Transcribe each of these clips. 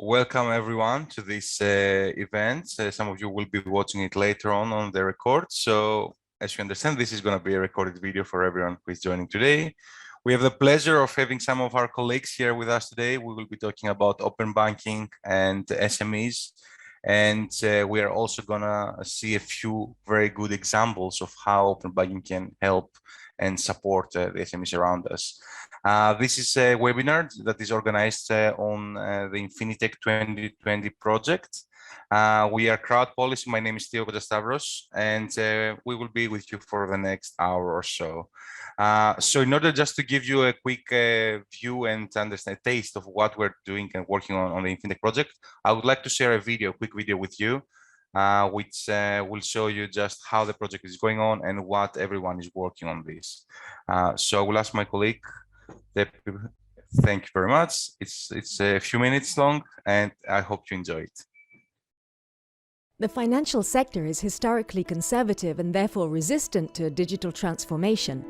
Welcome everyone to this event. Some of you will be watching it later on the record. So as you understand, this is going to be a recorded video for everyone who is joining today. We have the pleasure of having some of our colleagues here with us today. We will be talking about open banking and SMEs. And we are also going to see a few very good examples of how open banking can help and support the SMEs around us. This is a webinar that is organized on the Infinitech 2020 project. We are Crowdpolicy. My name is Theo Kostastavros, and we will be with you for the next hour or so. So in order just to give you a quick view and understand a taste of what we're doing and working on the Infinitech project, I would like to share a quick video with you, which will show you just how the project is going on and what everyone is working on this. So I will ask my colleague, thank you very much. It's a few minutes long, and I hope you enjoy it. The financial sector is historically conservative and therefore resistant to digital transformation.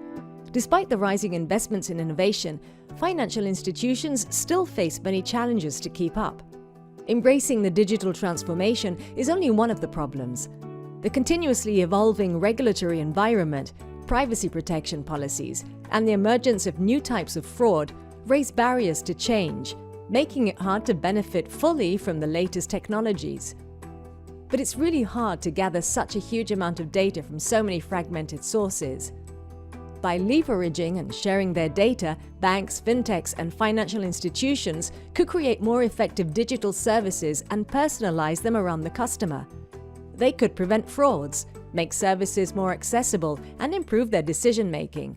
Despite the rising investments in innovation, financial institutions still face many challenges to keep up. Embracing the digital transformation is only one of the problems. The continuously evolving regulatory environment, privacy protection policies, and the emergence of new types of fraud raise barriers to change, making it hard to benefit fully from the latest technologies. But it's really hard to gather such a huge amount of data from so many fragmented sources. By leveraging and sharing their data, banks, fintechs, and financial institutions could create more effective digital services and personalize them around the customer. They could prevent frauds, make services more accessible, and improve their decision-making.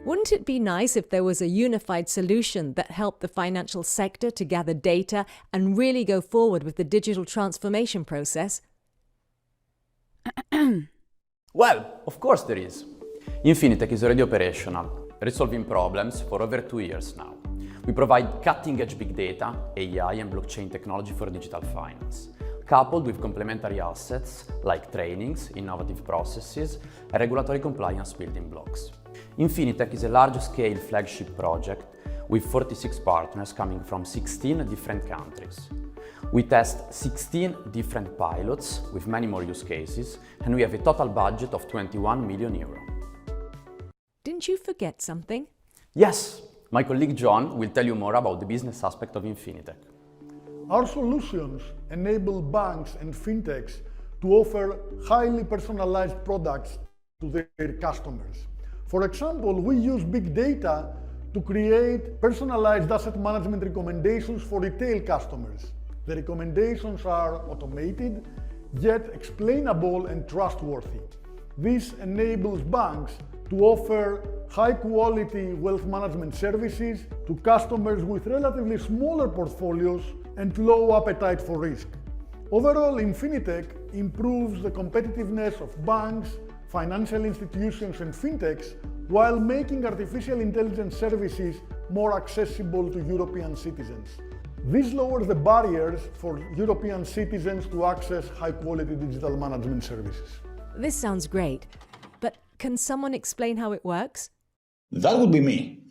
Wouldn't it be nice if there was a unified solution that helped the financial sector to gather data and really go forward with the digital transformation process? Well, of course there is. Infinitech is already operational, resolving problems for over 2 years now. We provide cutting-edge big data, AI and blockchain technology for digital finance, coupled with complementary assets like trainings, innovative processes, and regulatory compliance building blocks. Infinitech is a large-scale flagship project with 46 partners coming from 16 different countries. We test 16 different pilots with many more use cases, and we have a total budget of 21 million euro. Didn't you forget something? Yes, my colleague John will tell you more about the business aspect of Infinitech. Our solutions enable banks and fintechs to offer highly personalized products to their customers. For example, we use big data to create personalized asset management recommendations for retail customers. The recommendations are automated, yet explainable and trustworthy. This enables banks to offer high-quality wealth management services to customers with relatively smaller portfolios and low appetite for risk. Overall, Infinitech improves the competitiveness of banks, financial institutions and fintechs while making artificial intelligence services more accessible to European citizens. This lowers the barriers for European citizens to access high-quality digital management services. This sounds great, but can someone explain how it works? That would be me.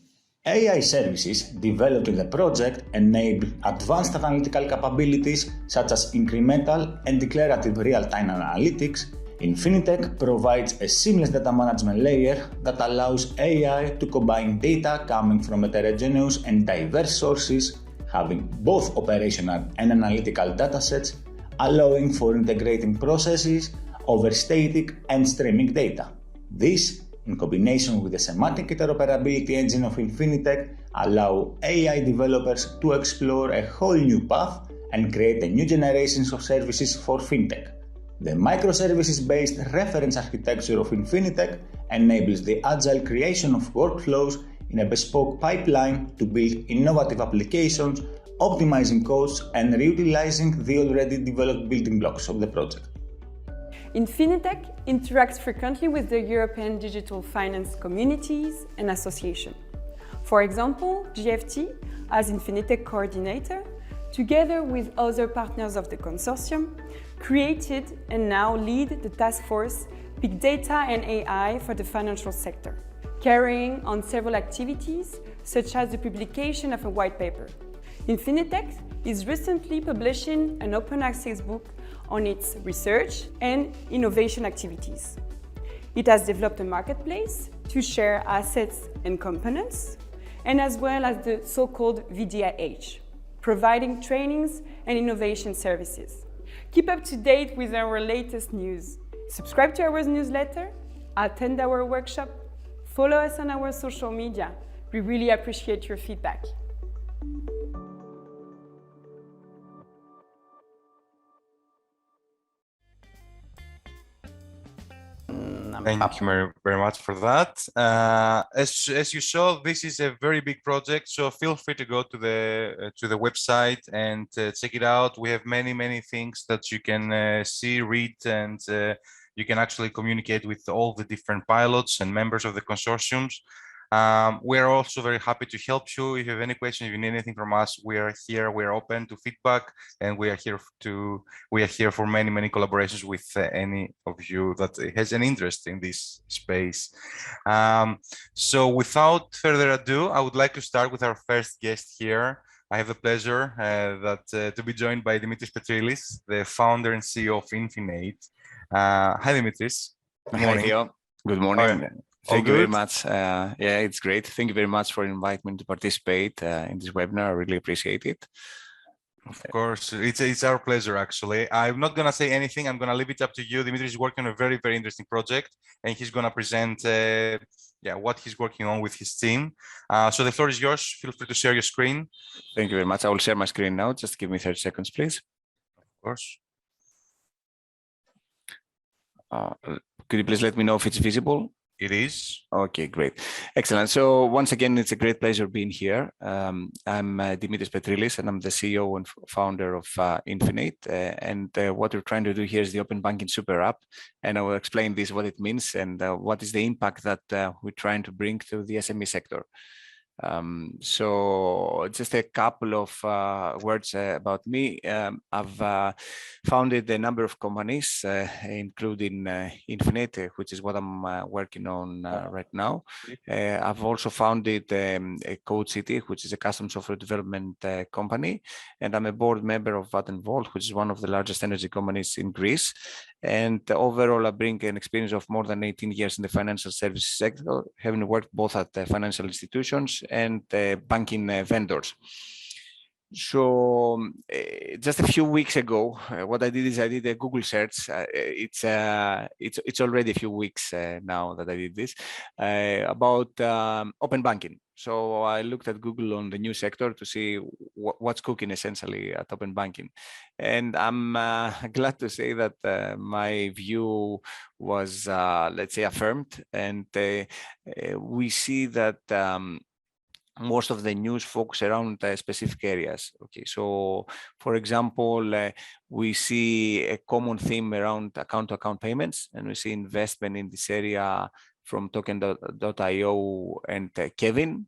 AI services developed in the project enable advanced analytical capabilities such as incremental and declarative real-time analytics. Infinitech provides a seamless data management layer that allows AI to combine data coming from heterogeneous and diverse sources, having both operational and analytical datasets, allowing for integrating processes over static and streaming data. This, in combination with the semantic interoperability engine of Infinitech, allow AI developers to explore a whole new path and create a new generations of services for fintech. The microservices-based reference architecture of Infinitech enables the agile creation of workflows in a bespoke pipeline to build innovative applications, optimizing costs and reutilizing the already developed building blocks of the project. Infinitech interacts frequently with the European digital finance communities and associations. For example, GFT, as Infinitech coordinator, together with other partners of the consortium, created and now lead the task force Big Data and AI for the financial sector, carrying on several activities such as the publication of a white paper. Infinitech is recently publishing an open access book on its research and innovation activities. It has developed a marketplace to share assets and components, and as well as the so-called VDIH, providing trainings and innovation services. Keep up to date with our latest news. Subscribe to our newsletter, attend our workshop, follow us on our social media. We really appreciate your feedback. Thank you very much for that. As you saw, this is a very big project, so feel free to go to the website and check it out. We have many things that you can see, read, and you can actually communicate with all the different pilots and members of the consortiums. We are also very happy to help you. If you have any questions, if you need anything from us, we are here. We are open to feedback, and we are here for many collaborations with any of you that has an interest in this space. So without further ado, I would like to start with our first guest here. I have the pleasure to be joined by Dimitris Petrilis, the founder and CEO of Infinitech. Hi, Dimitris. Good morning. Hi, Theo. Good morning. Thank you very much. Yeah, it's great. Thank you very much for inviting me to participate in this webinar. I really appreciate it. Of course, it's our pleasure, actually. I'm not going to say anything. I'm going to leave it up to you. Dimitris is working on a very interesting project, and he's going to present what he's working on with his team. So the floor is yours. Feel free to share your screen. Thank you very much. I will share my screen now. Just give me 30 seconds, please. Of course. Could you please let me know if it's visible? It is. Okay, great. Excellent. So once again, it's a great pleasure being here. I'm Dimitris Petrilis, and I'm the CEO and founder of Infinite. And what we're trying to do here is the Open Banking Super App. And I will explain this, what it means, and what is the impact that we're trying to bring to the SME sector. So just a couple of words about me. I've founded a number of companies, including Infinitech, which is what I'm working on right now. I've also founded a Code City, which is a custom software development company, and I'm a board member of Vattenfall, which is one of the largest energy companies in Greece. And overall, I bring an experience of more than 18 years in the financial services sector, having worked both at financial institutions and banking vendors. So just a few weeks ago, what I did is I did a Google search. It's already a few weeks now that I did this about open banking. So I looked at Google on the new sector to see what's cooking essentially at open banking. And I'm glad to say that my view was, let's say, affirmed. And we see that most of the news focus around specific areas. Okay, so for example, we see a common theme around account-to-account payments, and we see investment in this area from Token.io and Kevin.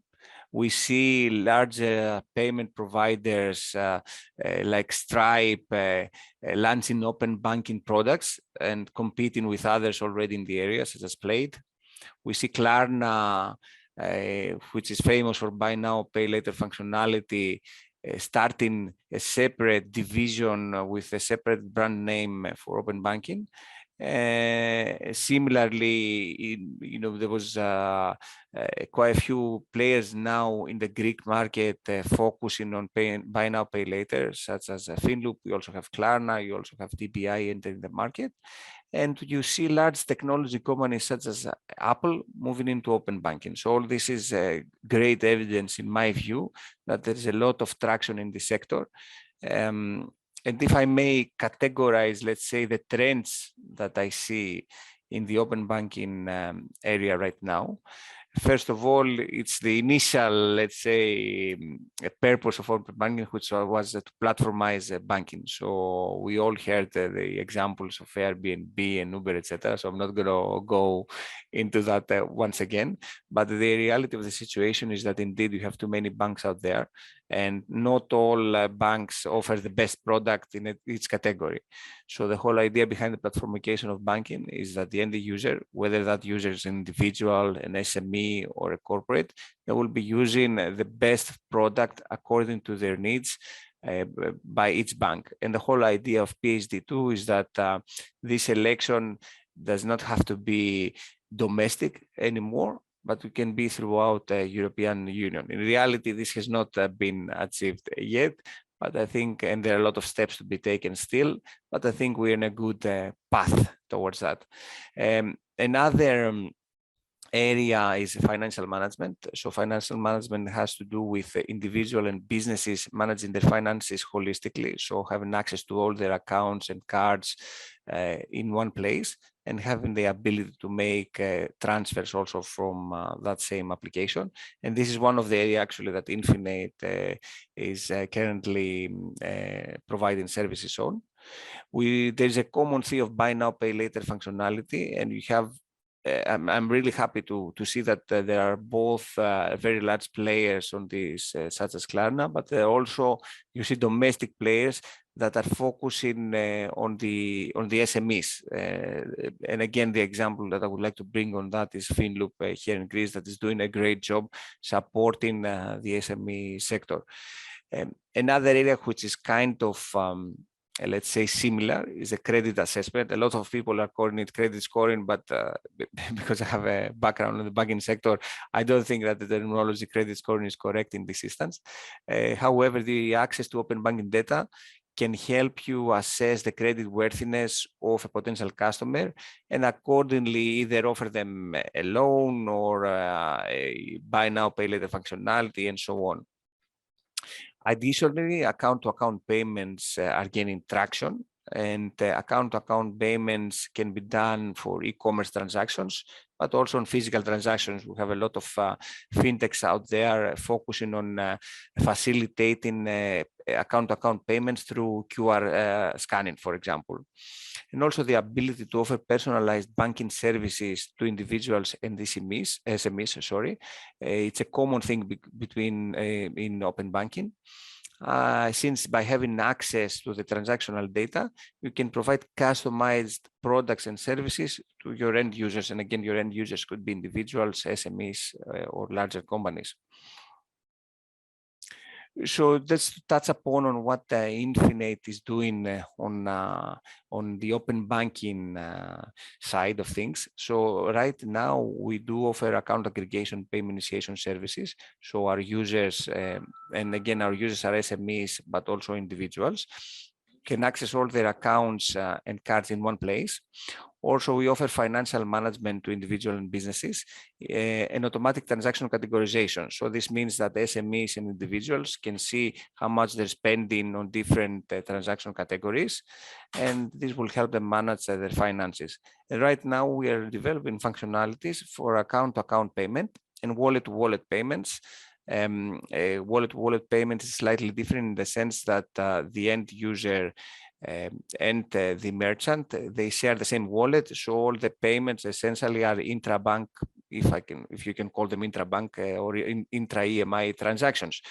We see large payment providers like Stripe launching open banking products and competing with others already in the area, such as Plaid. We see Klarna, which is famous for buy now, pay later functionality, starting a separate division with a separate brand name for open banking. Similarly, there was quite a few players now in the Greek market focusing on buy now, pay later, such as Finloop. We also have Klarna. You also have DBI entering the market. And you see large technology companies such as Apple moving into open banking. So all this is great evidence, in my view, that there is a lot of traction in the sector. And if I may categorize, let's say, the trends that I see in the open banking area right now, first of all, it's the initial, let's say, purpose of open banking, which was to platformize banking. So we all heard the examples of Airbnb and Uber, etc. So I'm not going to go into that once again. But the reality of the situation is that indeed you have too many banks out there, and not all banks offer the best product in each category. So the whole idea behind the platformification of banking is that the end user, whether that user is an individual, an SME, SME or a corporate, they will be using the best product according to their needs by each bank. And the whole idea of PSD2 is that this selection does not have to be domestic anymore, but it can be throughout the European Union. In reality, this has not been achieved yet, but I think, and there are a lot of steps to be taken still, but I think we're in a good path towards that. Another area is financial management. So financial management has to do with individual and businesses managing their finances holistically. So having access to all their accounts and cards in one place, and having the ability to make transfers also from that same application. And this is one of the areas actually that Infinite is currently providing services on. There's a common theme of buy now, pay later functionality, and you have I'm really happy to see that there are both very large players on this, such as Klarna, but also you see domestic players that are focusing on the SMEs. And again, the example that I would like to bring on that is Finloop here in Greece, that is doing a great job supporting the SME sector. Another area which is kind of let's say similar is a credit assessment. A lot of people are calling it credit scoring, but because I have a background in the banking sector, I don't think that the terminology credit scoring is correct in this instance. However, the access to open banking data can help you assess the credit worthiness of a potential customer and accordingly either offer them a loan or a buy now, pay later functionality and so on. Additionally, account-to-account payments are gaining traction, and account-to-account payments can be done for e-commerce transactions, but also on physical transactions. We have a lot of fintechs out there focusing on facilitating account-to-account payments through QR scanning, for example. And also the ability to offer personalized banking services to individuals and SMEs. It's a common thing between in open banking. Since by having access to the transactional data, you can provide customized products and services to your end users. And again, your end users could be individuals, SMEs, or larger companies. So let's touch upon on what Infinite is doing on the open banking side of things. So right now we do offer account aggregation payment initiation services. So our users, and again, our users are SMEs, but also individuals, can access all their accounts and cards in one place. Also, we offer financial management to individuals and businesses and automatic transaction categorization. So this means that SMEs and individuals can see how much they're spending on different transaction categories, and this will help them manage their finances. And right now, we are developing functionalities for account-to-account payment and wallet-to-wallet payments. Wallet-to-wallet payment is slightly different in the sense that the end user and the merchant, they share the same wallet, so all the payments essentially are intra-bank, if you can call them intra-bank or intra-EMI transactions.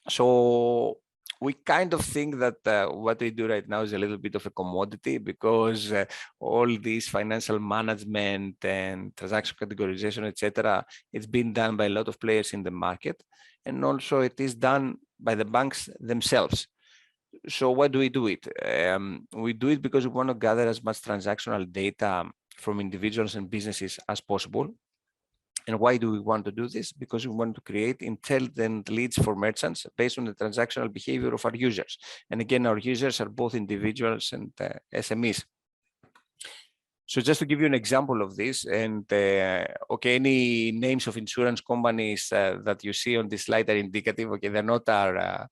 So we kind of think that what we do right now is a little bit of a commodity, because all these financial management and transaction categorization, etc., it's been done by a lot of players in the market, and also it is done by the banks themselves. So why do we do it? We do it because we want to gather as much transactional data from individuals and businesses as possible. And why do we want to do this? Because we want to create intelligent leads for merchants based on the transactional behavior of our users. And again, our users are both individuals and SMEs. So just to give you an example of this, and okay, any names of insurance companies that you see on this slide are indicative. Okay, they're not our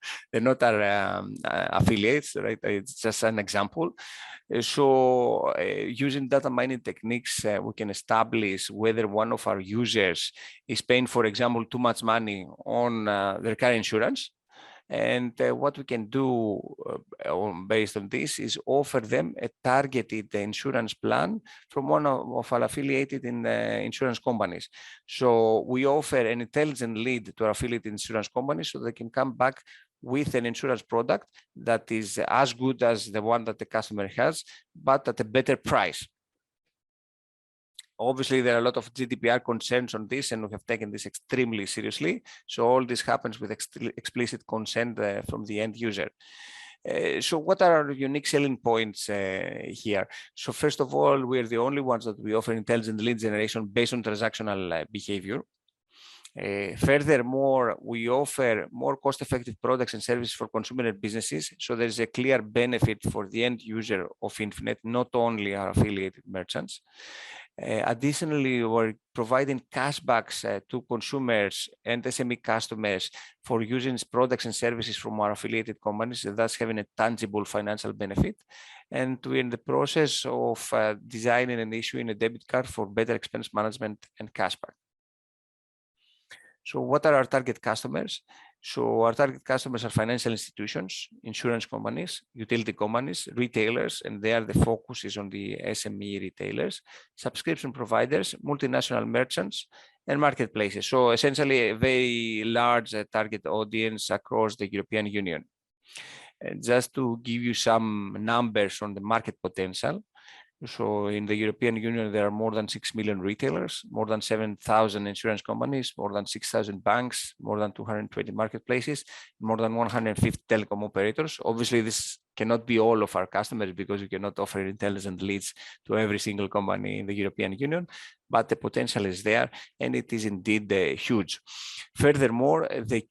affiliates, right? It's just an example. So using data mining techniques, we can establish whether one of our users is paying, for example, too much money on their car insurance. And what we can do based on this is offer them a targeted insurance plan from one of our affiliated insurance companies. So we offer an intelligent lead to our affiliated insurance companies so they can come back with an insurance product that is as good as the one that the customer has, but at a better price. Obviously, there are a lot of GDPR concerns on this, and we have taken this extremely seriously. So all this happens with explicit consent from the end user. So what are our unique selling points here? So first of all, we're the only ones that we offer intelligent lead generation based on transactional behavior. Furthermore, we offer more cost-effective products and services for consumer and businesses. So there's a clear benefit for the end user of Infinite, not only our affiliated merchants. Additionally, we're providing cashbacks to consumers and SME customers for using products and services from our affiliated companies, thus having a tangible financial benefit. And we're in the process of designing and issuing a debit card for better expense management and cashback. So what are our target customers? So our target customers are financial institutions, insurance companies, utility companies, retailers, and there the focus is on the SME retailers, subscription providers, multinational merchants, and marketplaces. So essentially a very large target audience across the European Union. And just to give you some numbers on the market potential, so in the European Union, there are more than 6 million retailers, more than 7,000 insurance companies, more than 6,000 banks, more than 220 marketplaces, more than 150 telecom operators. Obviously, this cannot be all of our customers because we cannot offer intelligent leads to every single company in the European Union, but the potential is there, and it is indeed huge. Furthermore, the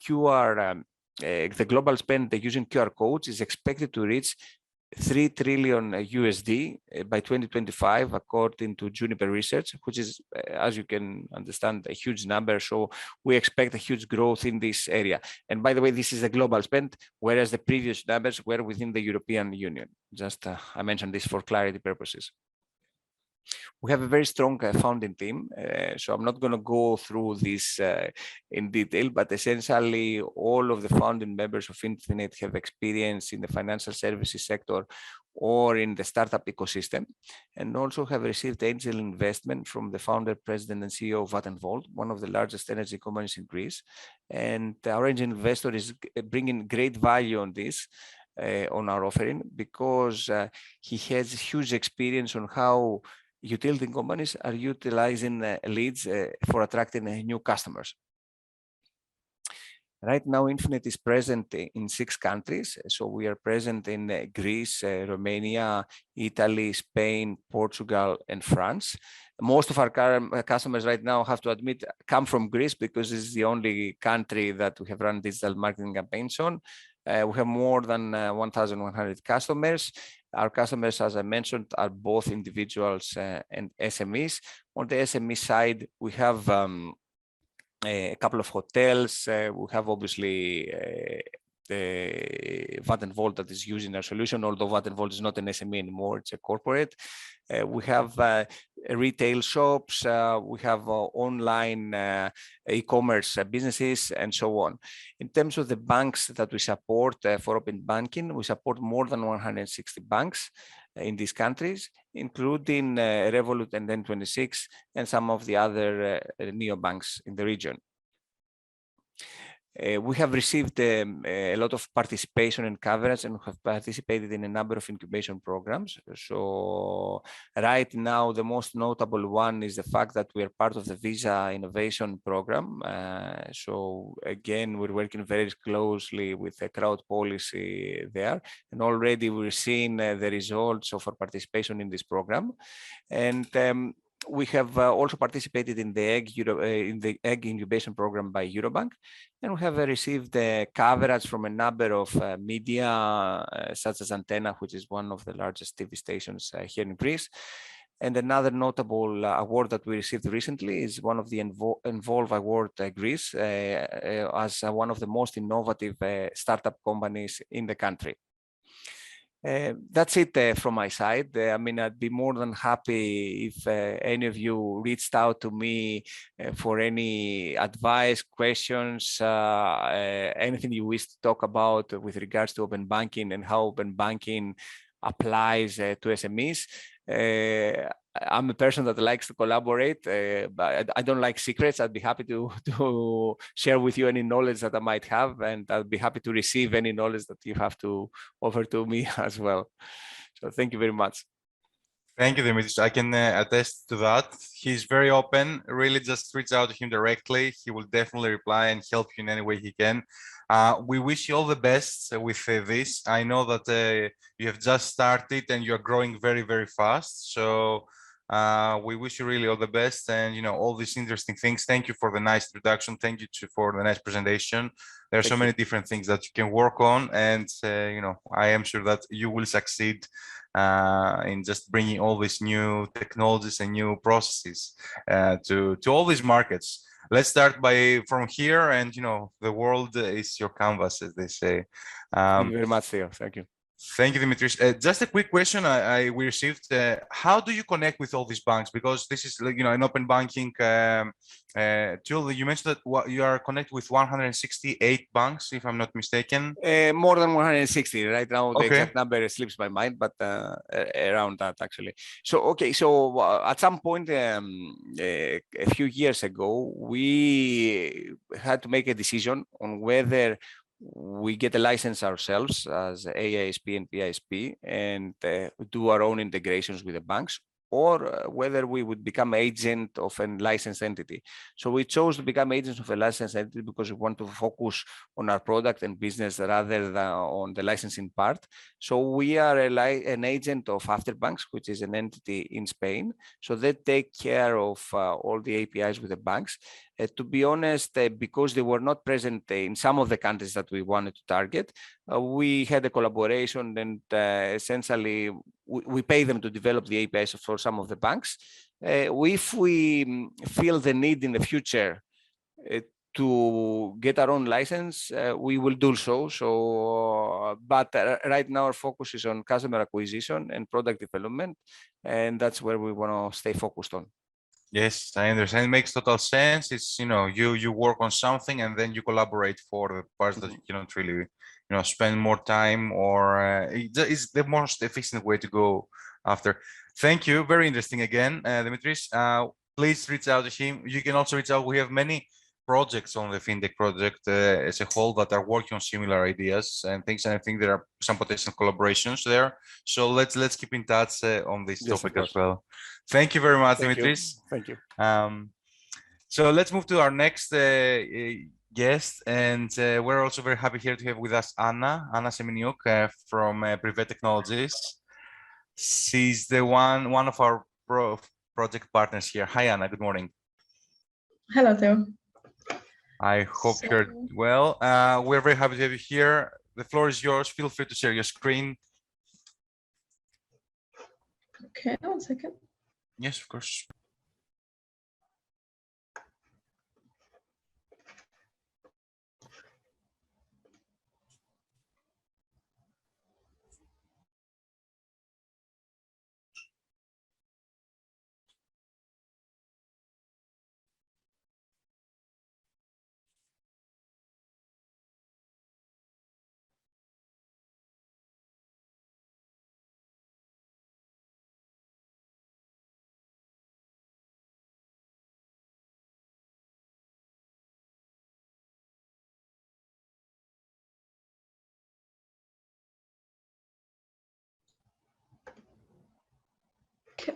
global spend using QR codes is expected to reach $3 trillion USD by 2025, according to Juniper Research, which is, as you can understand, a huge number. So we expect a huge growth in this area. And by the way, this is a global spend, whereas the previous numbers were within the European Union. Just I mentioned this for clarity purposes. We have a very strong founding team, so I'm not going to go through this in detail, but essentially all of the founding members of Infinite have experience in the financial services sector or in the startup ecosystem, and also have received angel investment from the founder, president, and CEO of Vattenfall, one of the largest energy companies in Greece. And our angel investor is bringing great value on this, on our offering, because he has huge experience on how utility companies are utilizing leads for attracting new customers. Right now, Infinite is present in 6 countries. So we are present in Greece, Romania, Italy, Spain, Portugal, and France. Most of our customers right now, have to admit, come from Greece because this is the only country that we have run digital marketing campaigns on. We have more than 1,100 customers. Our customers, as I mentioned, are both individuals and SMEs. On the SME side, we have a couple of hotels. We have obviously Vattenfall that is using our solution, although Vattenfall is not an SME anymore, it's a corporate. We have retail shops, we have online e-commerce businesses, and so on. In terms of the banks that we support for open banking, we support more than 160 banks in these countries, including Revolut and N26 and some of the other neobanks in the region. We have received a lot of participation and coverage, and have participated in a number of incubation programs. So right now, the most notable one is the fact that we are part of the Visa Innovation Program. So again, we're working very closely with the Crowdpolicy there, and already we're seeing the results of our participation in this program. And we have also participated in the egg incubation program by Eurobank, and we have received coverage from a number of media, such as Antenna, which is one of the largest TV stations here in Greece. And another notable award that we received recently is one of the Involve Award Greece, as one of the most innovative startup companies in the country. That's it from my side. I mean, I'd be more than happy if any of you reached out to me for any advice, questions, anything you wish to talk about with regards to open banking and how open banking applies to SMEs. I'm a person that likes to collaborate, but I don't like secrets. I'd be happy to share with you any knowledge that I might have, and I'll be happy to receive any knowledge that you have to offer to me as well. So thank you very much. Thank you, Dimitris. I can attest to that. He's very open. Really, just reach out to him directly. He will definitely reply and help you in any way he can. We wish you all the best with this. I know that you have just started and you are growing very, very fast. So we wish you really all the best and, you know, all these interesting things. Thank you for the nice introduction. Thank you for the nice presentation. There are so many different things that you can work on, and you know, I am sure that you will succeed in just bringing all these new technologies and new processes to all these markets. Let's start from here, and you know, the world is your canvas, as they say. Thank you very much, Theo. Thank you. Thank you, Dimitris. Just a quick question we received. How do you connect with all these banks? Because this is, you know, an open banking tool. You mentioned that you are connected with 168 banks, if I'm not mistaken. More than 160 right now. The Okay. exact number slips my mind, but around that actually. So okay, so at some point a few years ago, we had to make a decision on whether we get a license ourselves as AISP and PISP and do our own integrations with the banks, or whether we would become agent of a licensed entity. So we chose to become agents of a licensed entity because we want to focus on our product and business rather than on the licensing part. So we are an agent of Afterbanks, which is an entity in Spain. So they take care of all the APIs with the banks. To be honest, because they were not present in some of the countries that we wanted to target, we had a collaboration, and essentially we pay them to develop the APIs for some of the banks. If we feel the need in the future to get our own license, we will do so. But right now our focus is on customer acquisition and product development, and that's where we want to stay focused on. Yes, I understand. It makes total sense. It's, you know, you work on something and then you collaborate for the parts that you cannot really, you know, spend more time, or it's the most efficient way to go after. Thank you. Very interesting again, Dimitris. Please reach out to him. You can also reach out. We have many projects on the FinTech project as a whole that are working on similar ideas and things, and I think there are some potential collaborations there. So let's keep in touch on this topic as well. Thank you very much, Dimitris. Thank you. So let's move to our next guest, and we're also very happy here to have with us Anna Semeniuk from Prive Technologies. She's the one of our project partners here. Hi, Anna. Good morning. Hello, Theo. I hope you're well. We're very happy to have you here. The floor is yours. Feel free to share your screen. Okay, 1 second. Yes, of course.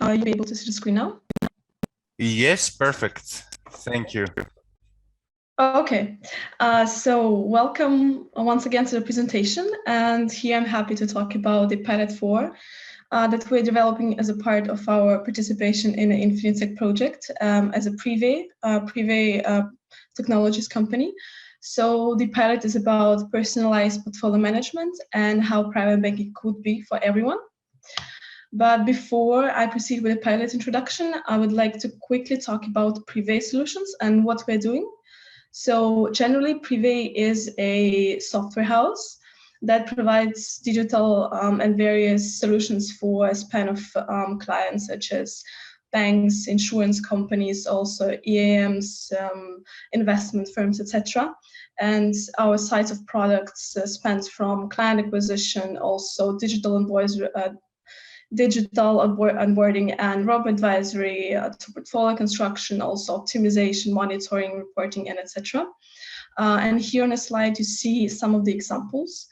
Are you able to see the screen now? Yes, perfect. Thank you. Okay, so welcome once again to the presentation, and here I'm happy to talk about the Pilot 4 that we're developing as a part of our participation in the Infinitech project as a Prive technologies company. So the pilot is about personalized portfolio management and how private banking could be for everyone. But before I proceed with the pilot introduction, I would like to quickly talk about Prive solutions and what we're doing. So generally, Prive is a software house that provides digital and various solutions for a span of clients such as banks, insurance companies, also EAMs, investment firms, etc. And our size of products spans from client acquisition, also digital onboarding and robo-advisory to portfolio construction, also optimization, monitoring, reporting, and etc. And here on a slide, you see some of the examples,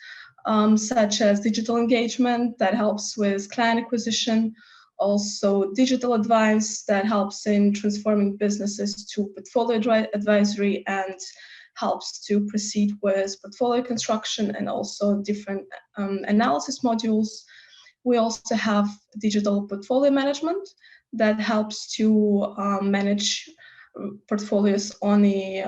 such as digital engagement that helps with client acquisition, also digital advice that helps in transforming businesses to portfolio advisory and helps to proceed with portfolio construction and also different analysis modules. We also have digital portfolio management that helps to manage portfolios on the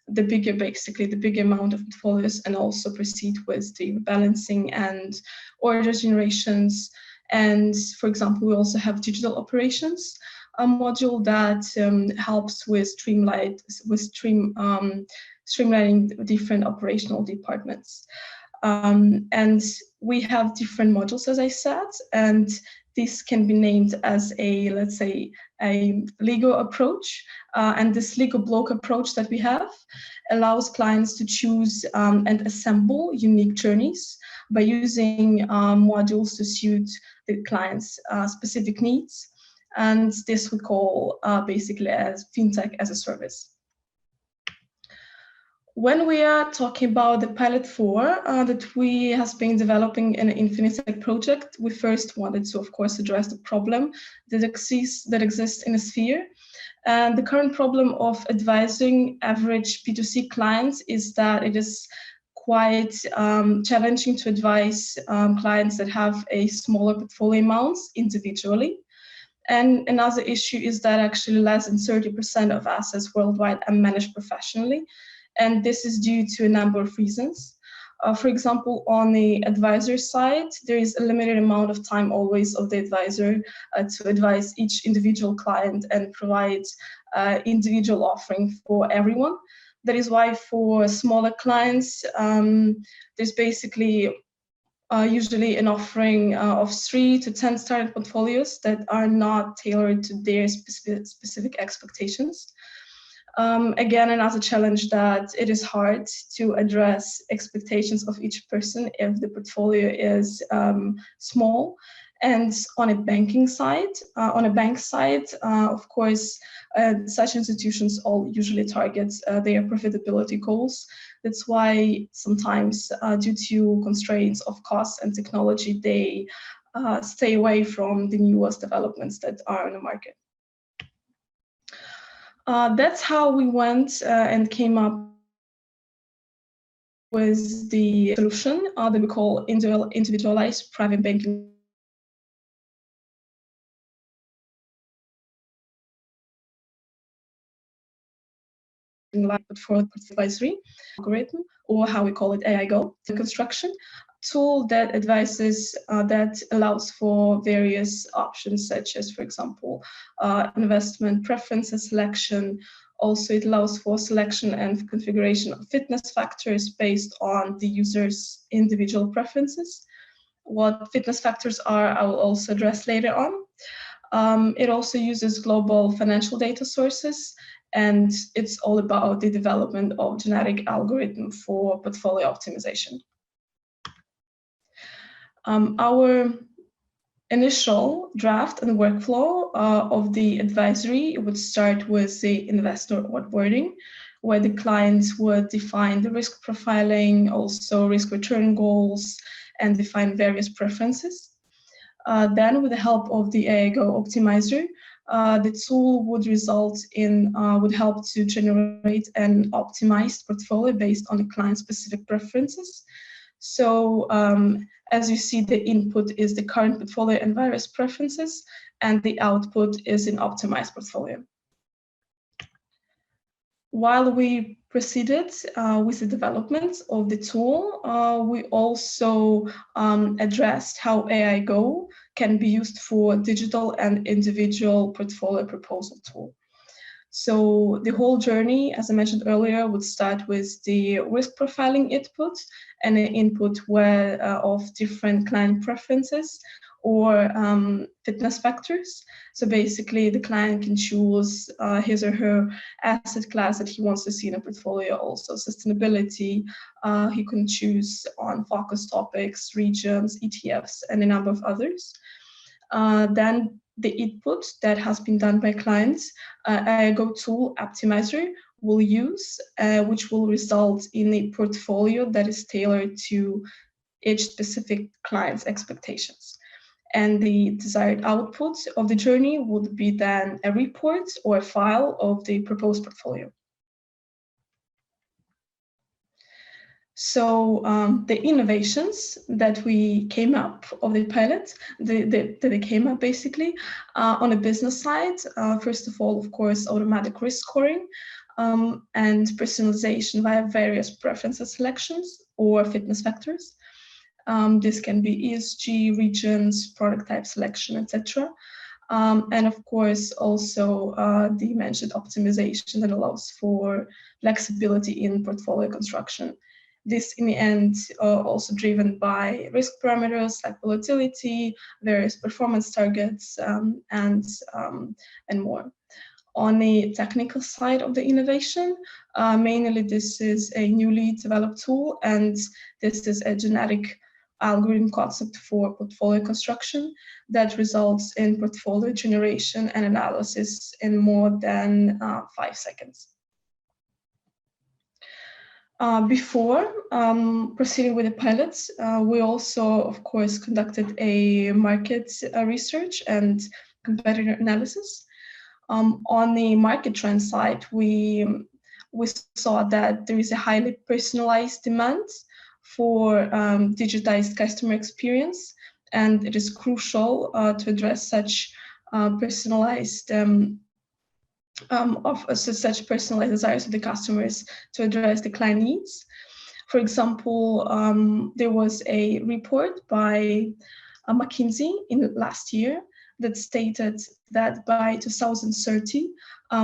bigger amount of portfolios, and also proceed with the balancing and order generations. And for example, we also have digital operations, a module that helps with streamlining different operational departments. And we have different modules, as I said, and this can be named as let's say, a Lego approach. And this Lego block approach that we have allows clients to choose and assemble unique journeys by using modules to suit the client's specific needs. And this we call basically as FinTech as a service. When we are talking about the pilot 4 that we have been developing in an Infinitech project, we first wanted to, of course, address the problem that exists in a sphere. And the current problem of advising average B2C clients is that it is quite challenging to advise clients that have a smaller portfolio amounts individually. And another issue is that actually less than 30% of assets worldwide are managed professionally. And this is due to a number of reasons. For example, on the advisor side, there is a limited amount of time always of the advisor to advise each individual client and provide individual offering for everyone. That is why for smaller clients, there's basically usually an offering of 3 to 10 started portfolios that are not tailored to their specific expectations. Again, another challenge that it is hard to address expectations of each person if the portfolio is small. And on a bank side, of course, such institutions all usually target their profitability goals. That's why sometimes, due to constraints of cost and technology, they stay away from the newest developments that are on the market. That's how we went and came up with the solution that we call individualized private banking for advisory algorithm, or how we call it AI-Go, the construction tool that advises, that allows for various options, such as, for example, investment preferences selection. Also, it allows for selection and configuration of fitness factors based on the user's individual preferences. What fitness factors are, I will also address later on. It also uses global financial data sources, and it's all about the development of genetic algorithm for portfolio optimization. Our initial draft and workflow of the advisory would start with the investor onboarding, where the clients would define the risk profiling, also risk return goals, and define various preferences. Then, with the help of the AI-Go optimizer, the tool would help to generate an optimized portfolio based on the client's specific preferences. So, as you see, the input is the current portfolio and various preferences, and the output is an optimized portfolio. While we proceeded with the development of the tool, we also addressed how AI-Go can be used for digital and individual portfolio proposal tool. So the whole journey, as I mentioned earlier, would start with the risk profiling input and an input of different client preferences or fitness factors. So basically, the client can choose his or her asset class that he wants to see in a portfolio, also sustainability. He can choose on focus topics, regions, ETFs, and a number of others. Then the input that has been done by clients, AI-Go tool optimizer will use, which will result in a portfolio that is tailored to each specific client's expectations. and the desired output of the journey would be then a report or a file of the proposed portfolio. So the innovations that we came up of the pilot, that they came up basically on a business side, first of all, of course, automatic risk scoring and personalization via various preferences selections or fitness factors. This can be ESG, regions, product type selection, etc. And of course, also the mentioned optimization that allows for flexibility in portfolio construction. This, in the end, also driven by risk parameters like volatility, various performance targets, and more. On the technical side of the innovation, mainly this is a newly developed tool, and this is a generic algorithm concept for portfolio construction that results in portfolio generation and analysis in more than 5 seconds. Before proceeding with the pilots, we also, of course, conducted a market research and competitor analysis. On the market trend side, we saw that there is a highly personalized demand for digitized customer experience, and it is crucial to address such personalized such personalized desires of the customers to address the client needs. For example, there was a report by McKinsey in last year that stated that by 2030,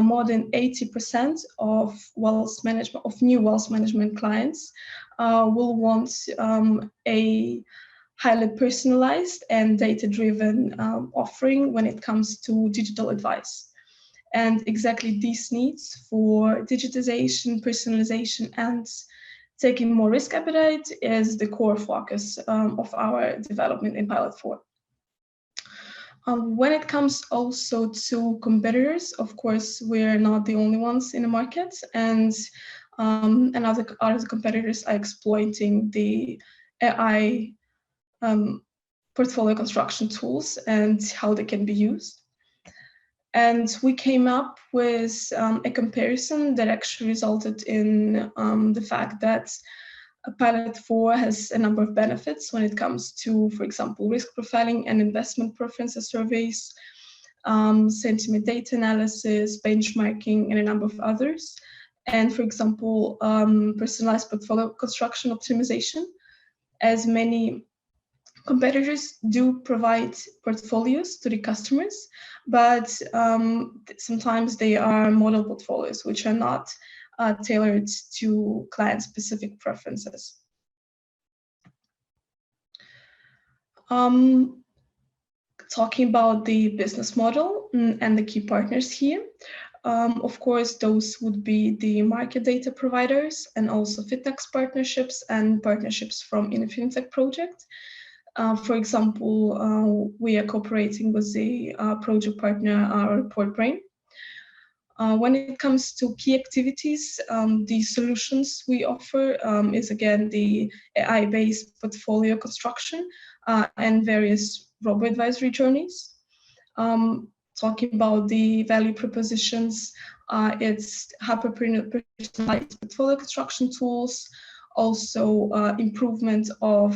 more than 80% of new wealth management clients will want a highly personalized and data-driven offering when it comes to digital advice. And exactly these needs for digitization, personalization, and taking more risk appetite is the core focus of our development in Pilot 4. When it comes also to competitors, of course, we're not the only ones in the market, and other competitors are exploiting the AI portfolio construction tools and how they can be used. And we came up with a comparison that actually resulted in the fact that Pilot 4 has a number of benefits when it comes to, for example, risk profiling and investment preferences surveys, sentiment data analysis, benchmarking, and a number of others. And for example, personalized portfolio construction optimization, as many competitors do provide portfolios to the customers, but sometimes they are model portfolios, which are not tailored to client-specific preferences. Talking about the business model and the key partners here, of course, those would be the market data providers and also Fintech partnerships and partnerships from Infinitech project. For example, we are cooperating with the project partner, ReportBrain. When it comes to key activities, the solutions we offer is again the AI-based portfolio construction and various robo-advisory journeys. Talking about the value propositions, it's hyper-personalized portfolio construction tools, also improvement of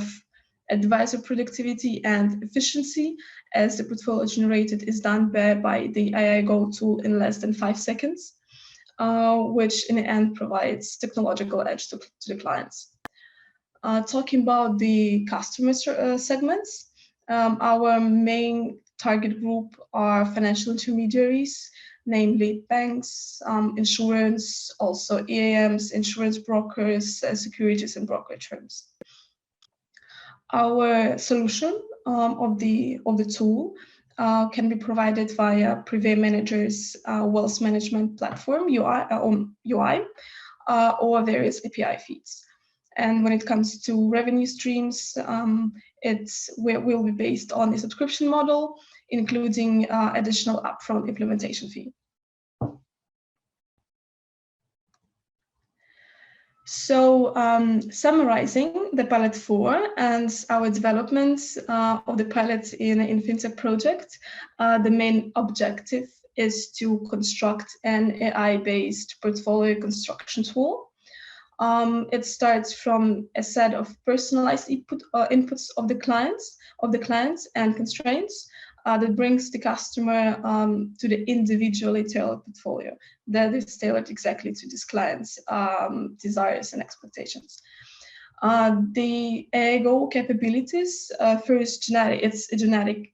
advisor productivity and efficiency, as the portfolio generated is done by the AI Go tool in less than 5 seconds, which in the end provides technological edge to the clients. Talking about the customer segments, our main target group are financial intermediaries, namely banks, insurance, also EAMs, insurance brokers, securities and brokerage firms. Our solution of the tool can be provided via Prive Manager's wealth management platform UI or various API feeds. And when it comes to revenue streams, it will be based on the subscription model, including additional upfront implementation fee. So summarizing the pilot 4 and our development of the pilot in Infinitech project, the main objective is to construct an AI-based portfolio construction tool. It starts from a set of personalized inputs of the clients and constraints that brings the customer to the individually tailored portfolio that is tailored exactly to this client's desires and expectations. The AIGO capabilities, first it's a genetic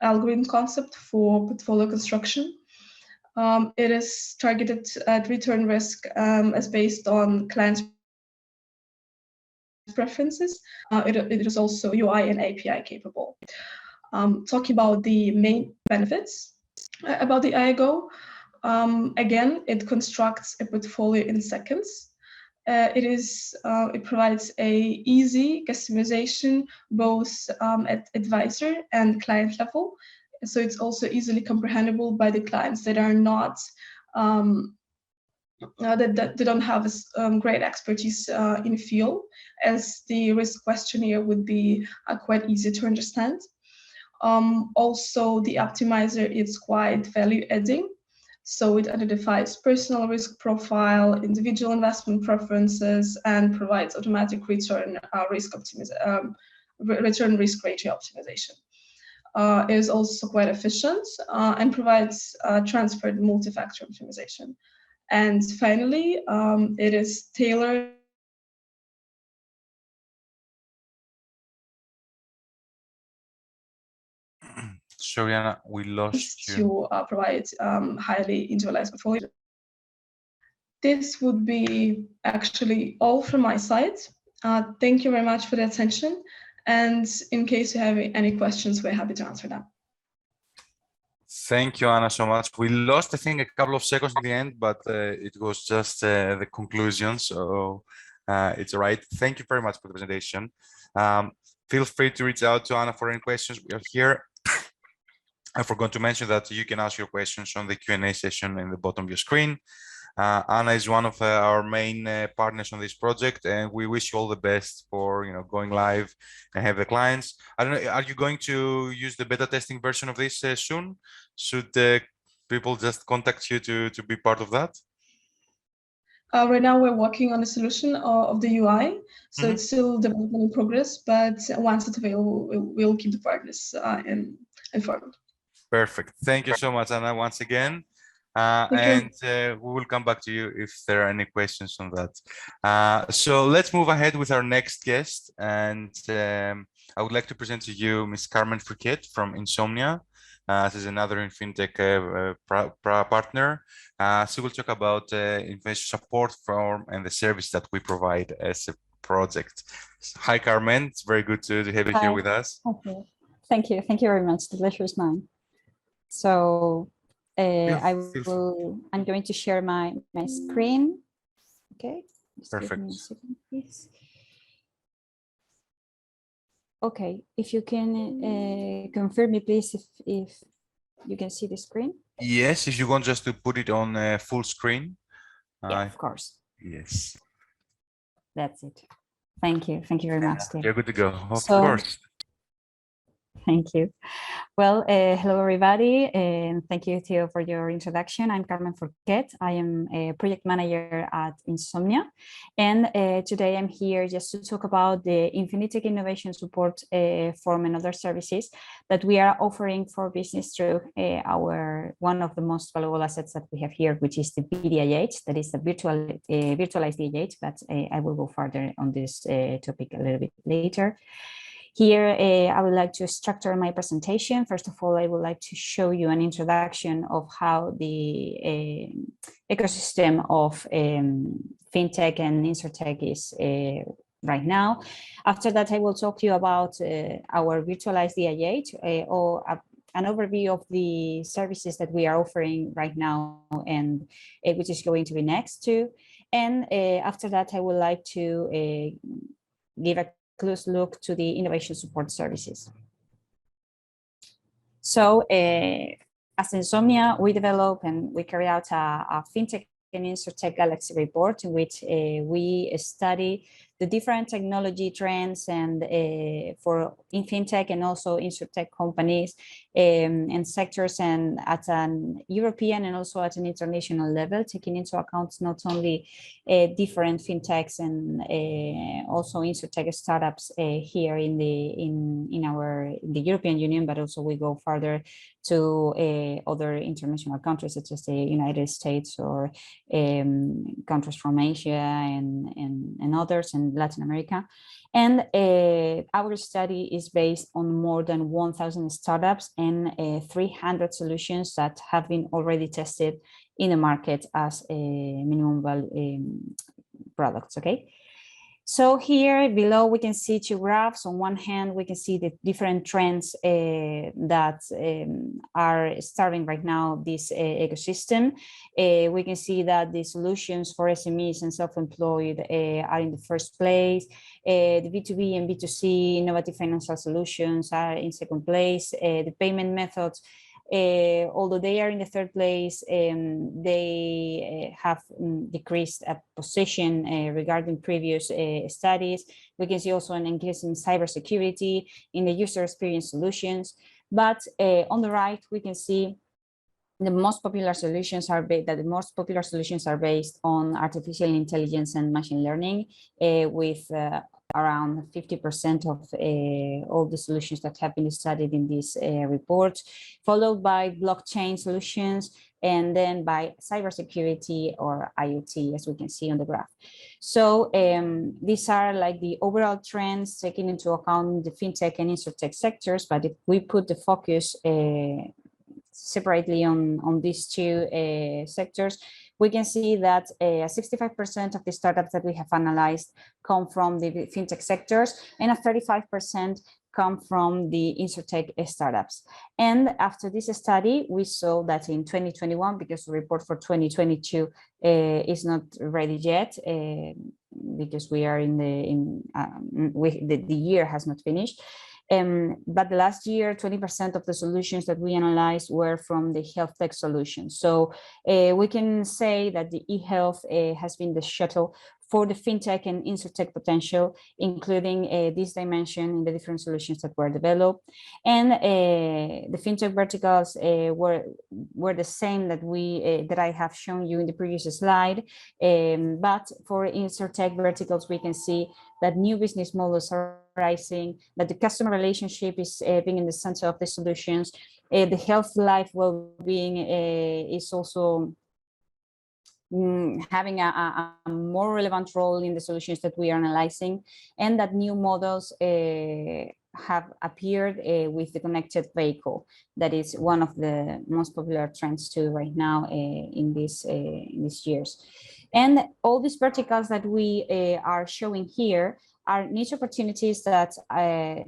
algorithm concept for portfolio construction. It is targeted at return risk as based on clients' preferences. It is also UI and API capable. Talking about the main benefits about the AIGO, again, it constructs a portfolio in seconds. It provides a easy customization both at advisor and client level. So it's also easily comprehensible by the clients that are not that don't have great expertise in field, as the risk questionnaire would be quite easy to understand. Also, the optimizer is quite value-adding, so it identifies personal risk profile, individual investment preferences, and provides automatic return risk ratio optimization. It is also quite efficient and provides transferred multi-factor optimization. And finally, it is tailored Sorry, Anna, we lost you. to provide highly individualized portfolio. This would be actually all from my side. Thank you very much for the attention. And in case you have any questions, we're happy to answer them. Thank you, Anna, so much. We lost, I think, a couple of seconds at the end, but it was just the conclusion, so it's all right. Thank you very much for the presentation. Feel free to reach out to Anna for any questions. We are here. I forgot to mention that you can ask your questions on the Q&A session in the bottom of your screen. Anna is one of our main partners on this project, and we wish you all the best for going live and have the clients. I don't know, are you going to use the beta testing version of this soon? Should people just contact you to be part of that? Right now, we're working on a solution of the UI, so it's still development in progress. But once it's available, we'll keep the partners informed. Perfect. Thank you so much, Anna, once again. We will come back to you if there are any questions on that. So let's move ahead with our next guest. And I would like to present to you Ms. Carmen Furquet from Insomnia. This is another Infinitech partner. She will talk about investor support firm and the service that we provide as a project. Hi, Carmen. It's very good to have you here with us. Okay. Thank you. Thank you very much. The pleasure is mine. So I'm going to share my screen. Okay. Just perfect. Give me a second, please. Okay, if you can confirm me, please, if you can see the screen. Yes, if you want just to put it on full screen. Yeah, of course. Yes. That's it. Thank you. Thank you very much. You're good to go. Of course. Thank you. Well, hello, everybody, and thank you, Theo, for your introduction. I'm Carmen Furquet. I am a project manager at Insomnia, and today I'm here just to talk about the Infinitech innovation support form and other services that we are offering for business through one of the most valuable assets that we have here, which is the VDIH, that is the virtualized DIH, but I will go further on this topic a little bit later. Here, I would like to structure my presentation. First of all, I would like to show you an introduction of how the ecosystem of FinTech and InsurTech is right now. After that, I will talk to you about our virtualized DIH or an overview of the services that we are offering right now and which is going to be next too. And after that, I would like to give a close look to the innovation support services. So as Insomnia, we develop and we carry out a FinTech and InsurTech Galaxy report, in which we study the different technology trends and for FinTech and also InsurTech companies and sectors, and at an European and also at an international level, taking into account not only different FinTechs and also InsurTech startups here in the European Union, but also we go further to other international countries such as the United States or countries from Asia and others, and Latin America. And our study is based on more than 1,000 startups and 300 solutions that have been already tested in the market as minimum value products, okay? So here below, we can see two graphs. On one hand, we can see the different trends that are starting right now this ecosystem. We can see that the solutions for SMEs and self-employed are in the first place. The B2B and B2C innovative financial solutions are in second place. The payment methods, although they are in the third place, they have decreased a position regarding previous studies. We can see also an increase in cybersecurity, in the user experience solutions. But on the right, we can see the most popular solutions are based on artificial intelligence and machine learning, with around 50% of all the solutions that have been studied in this report, followed by blockchain solutions, and then by cybersecurity or IoT, as we can see on the graph. So these are like the overall trends taking into account the FinTech and InsurTech sectors, but if we put the focus separately on these two sectors, we can see that 65% of the startups that we have analyzed come from the FinTech sectors, and a 35% come from the InsurTech startups. And after this study, we saw that in 2021, because the report for 2022 is not ready yet, because we are the year has not finished. But the last year, 20% of the solutions that we analyzed were from the health tech solutions. So we can say that the e-health has been the shuttle for the FinTech and InsurTech potential, including this dimension in the different solutions that were developed. And the FinTech verticals were the same that I have shown you in the previous slide. But for InsurTech verticals, we can see that new business models are rising, that the customer relationship is being in the center of the solutions. The health life well-being is also having a more relevant role in the solutions that we are analyzing, and that new models have appeared with the connected vehicle. That is one of the most popular trends too right now in these years. And all these verticals that we are showing here are niche opportunities that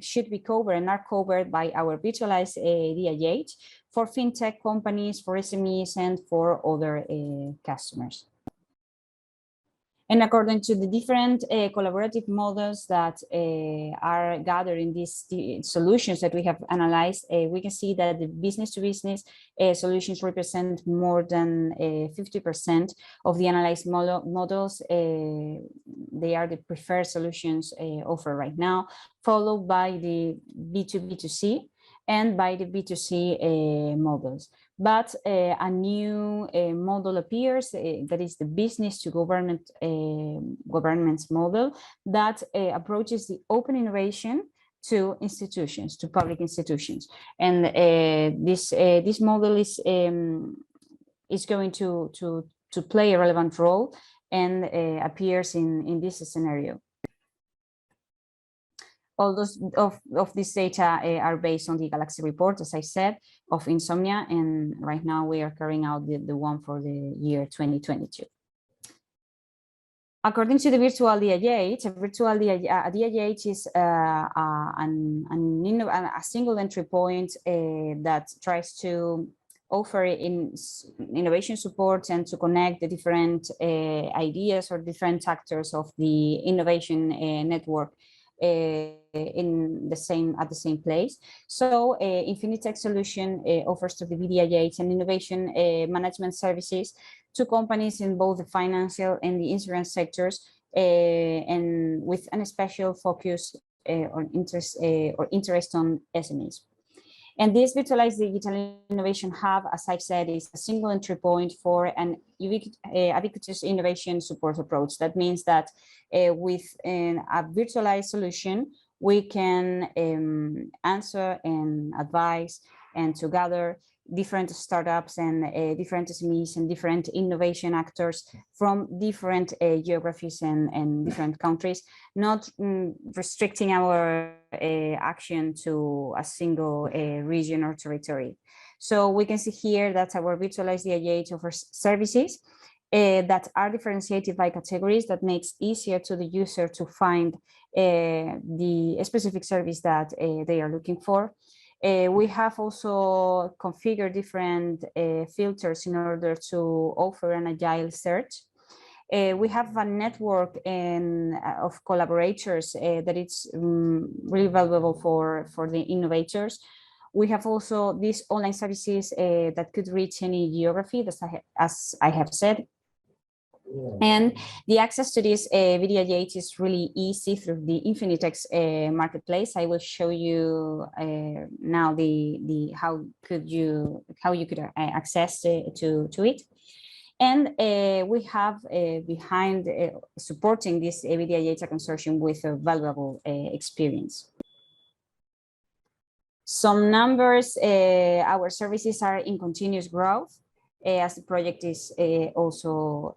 should be covered and are covered by our virtualized DIH for FinTech companies, for SMEs, and for other customers. And according to the different collaborative models that are gathered in these solutions that we have analyzed, we can see that the business-to-business solutions represent more than 50% of the analyzed models. They are the preferred solutions offered right now, followed by the B2B2C and by the B2C models. But a new model appears, that is the business to government governments model, that approaches the open innovation to institutions, to public institutions. And this model is going to play a relevant role and appears in this scenario. All those of this data are based on the Galaxy report, as I said, of Insomnia, and right now we are carrying out the one for the year 2022. According to the virtual DIH, a DIH is a single entry point that tries to offer innovation support and to connect the different ideas or different actors of the innovation network at the same place. So Infinitech solution offers to the VDIH and innovation management services to companies in both the financial and the insurance sectors, and with an special focus on interest on SMEs. And this virtualized digital innovation hub, as I've said, is a single entry point for an ubiquitous innovation support approach. That means that with a virtualized solution, we can answer and advise and to gather different startups and different SMEs and different innovation actors from different geographies and different countries, not restricting our action to a single region or territory. So we can see here that our virtualized DIH offers services that are differentiated by categories that makes easier to the user to find the specific service that they are looking for. We have also configured different filters in order to offer an agile search. We have a network of collaborators that it's really valuable for the innovators. We have also these online services that could reach any geography, as I have said. And the access to this VDIH is really easy through the Infinitech marketplace. I will show you now how you could access to it. And we have behind supporting this VDIH consortium with a valuable experience. Some numbers: our services are in continuous growth, as the project is also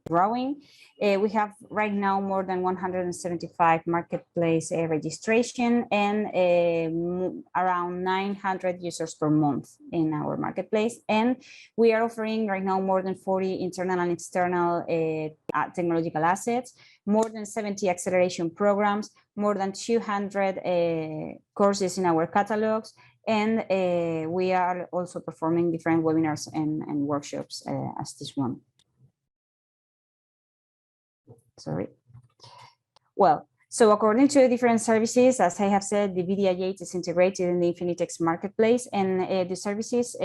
growing. We have right now more than 175 marketplace registration and around 900 users per month in our marketplace. And we are offering right now more than 40 internal and external technological assets, more than 70 acceleration programs, more than 200 courses in our catalogs, and we are also performing different webinars and workshops as this one. Sorry. Well, so according to different services, as I have said, the VDIH is integrated in the Infinitech marketplace, and the services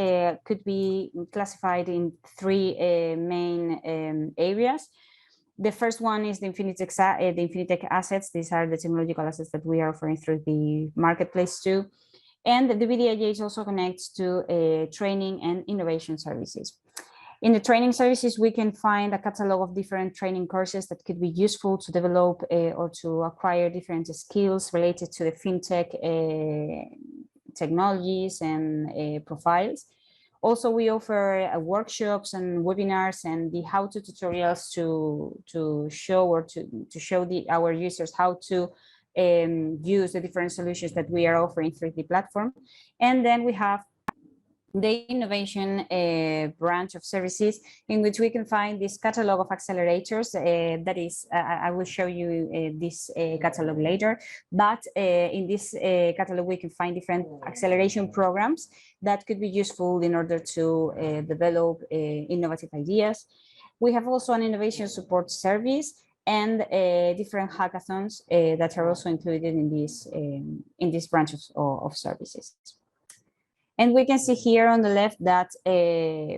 could be classified in three main areas. The first one is the Infinitech assets. These are the technological assets that we are offering through the marketplace too. And the VDIH also connects to training and innovation services. In the training services, we can find a catalog of different training courses that could be useful to develop or to acquire different skills related to the fintech technologies and profiles. Also, we offer workshops and webinars and the how-to tutorials to show our users how to use the different solutions that we are offering through the platform. And then we have the innovation branch of services, in which we can find this catalog of accelerators. That is, I will show you this catalog later, but in this catalog we can find different acceleration programs that could be useful in order to develop innovative ideas. We have also an innovation support service and different hackathons that are also included in this branch of services. And we can see here on the left that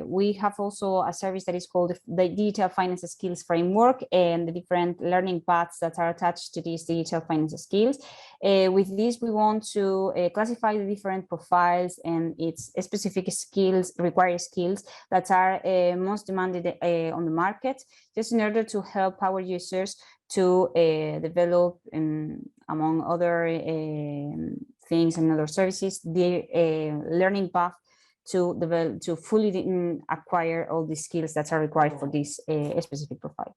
we have also a service that is called the Digital Finance Skills Framework, and the different learning paths that are attached to these digital finance skills. With this, we want to classify the different profiles and its specific skills, required skills that are most demanded on the market, just in order to help our users to develop, among other things and other services, the learning path to develop, to fully acquire all the skills that are required for this specific profile.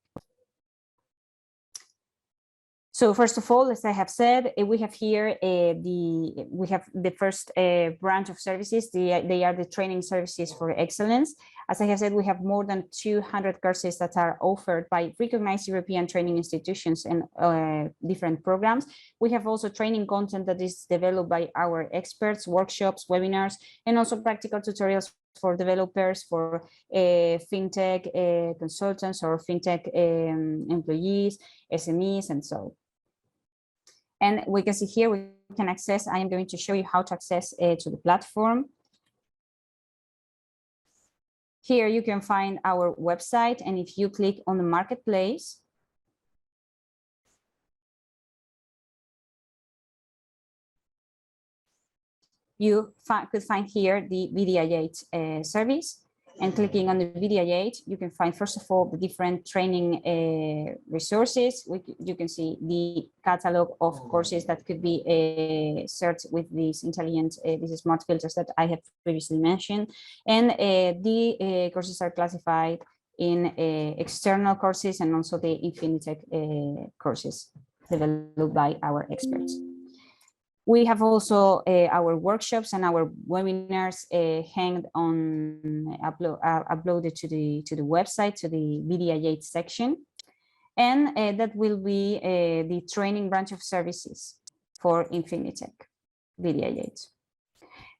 So first of all, as I have said, we have here the first branch of services. They are the training services for excellence. As I have said, we have more than 200 courses that are offered by recognized European training institutions and different programs. We have also training content that is developed by our experts, workshops, webinars, and also practical tutorials for developers, for fintech consultants or fintech employees, SMEs, and so. And we can see here we can access. I am going to show you how to access to the platform. Here you can find our website, and if you click on the marketplace, you could find here the VDI8 service. And clicking on the VDI8, you can find, first of all, the different training resources. You can see the catalog of courses that could be searched with these these smart filters that I have previously mentioned. And the courses are classified in external courses and also the Infinitech courses developed by our experts. We have also our workshops and our webinars uploaded to the website, to the VDI8 section, and that will be the training branch of services for Infinitech VDI8.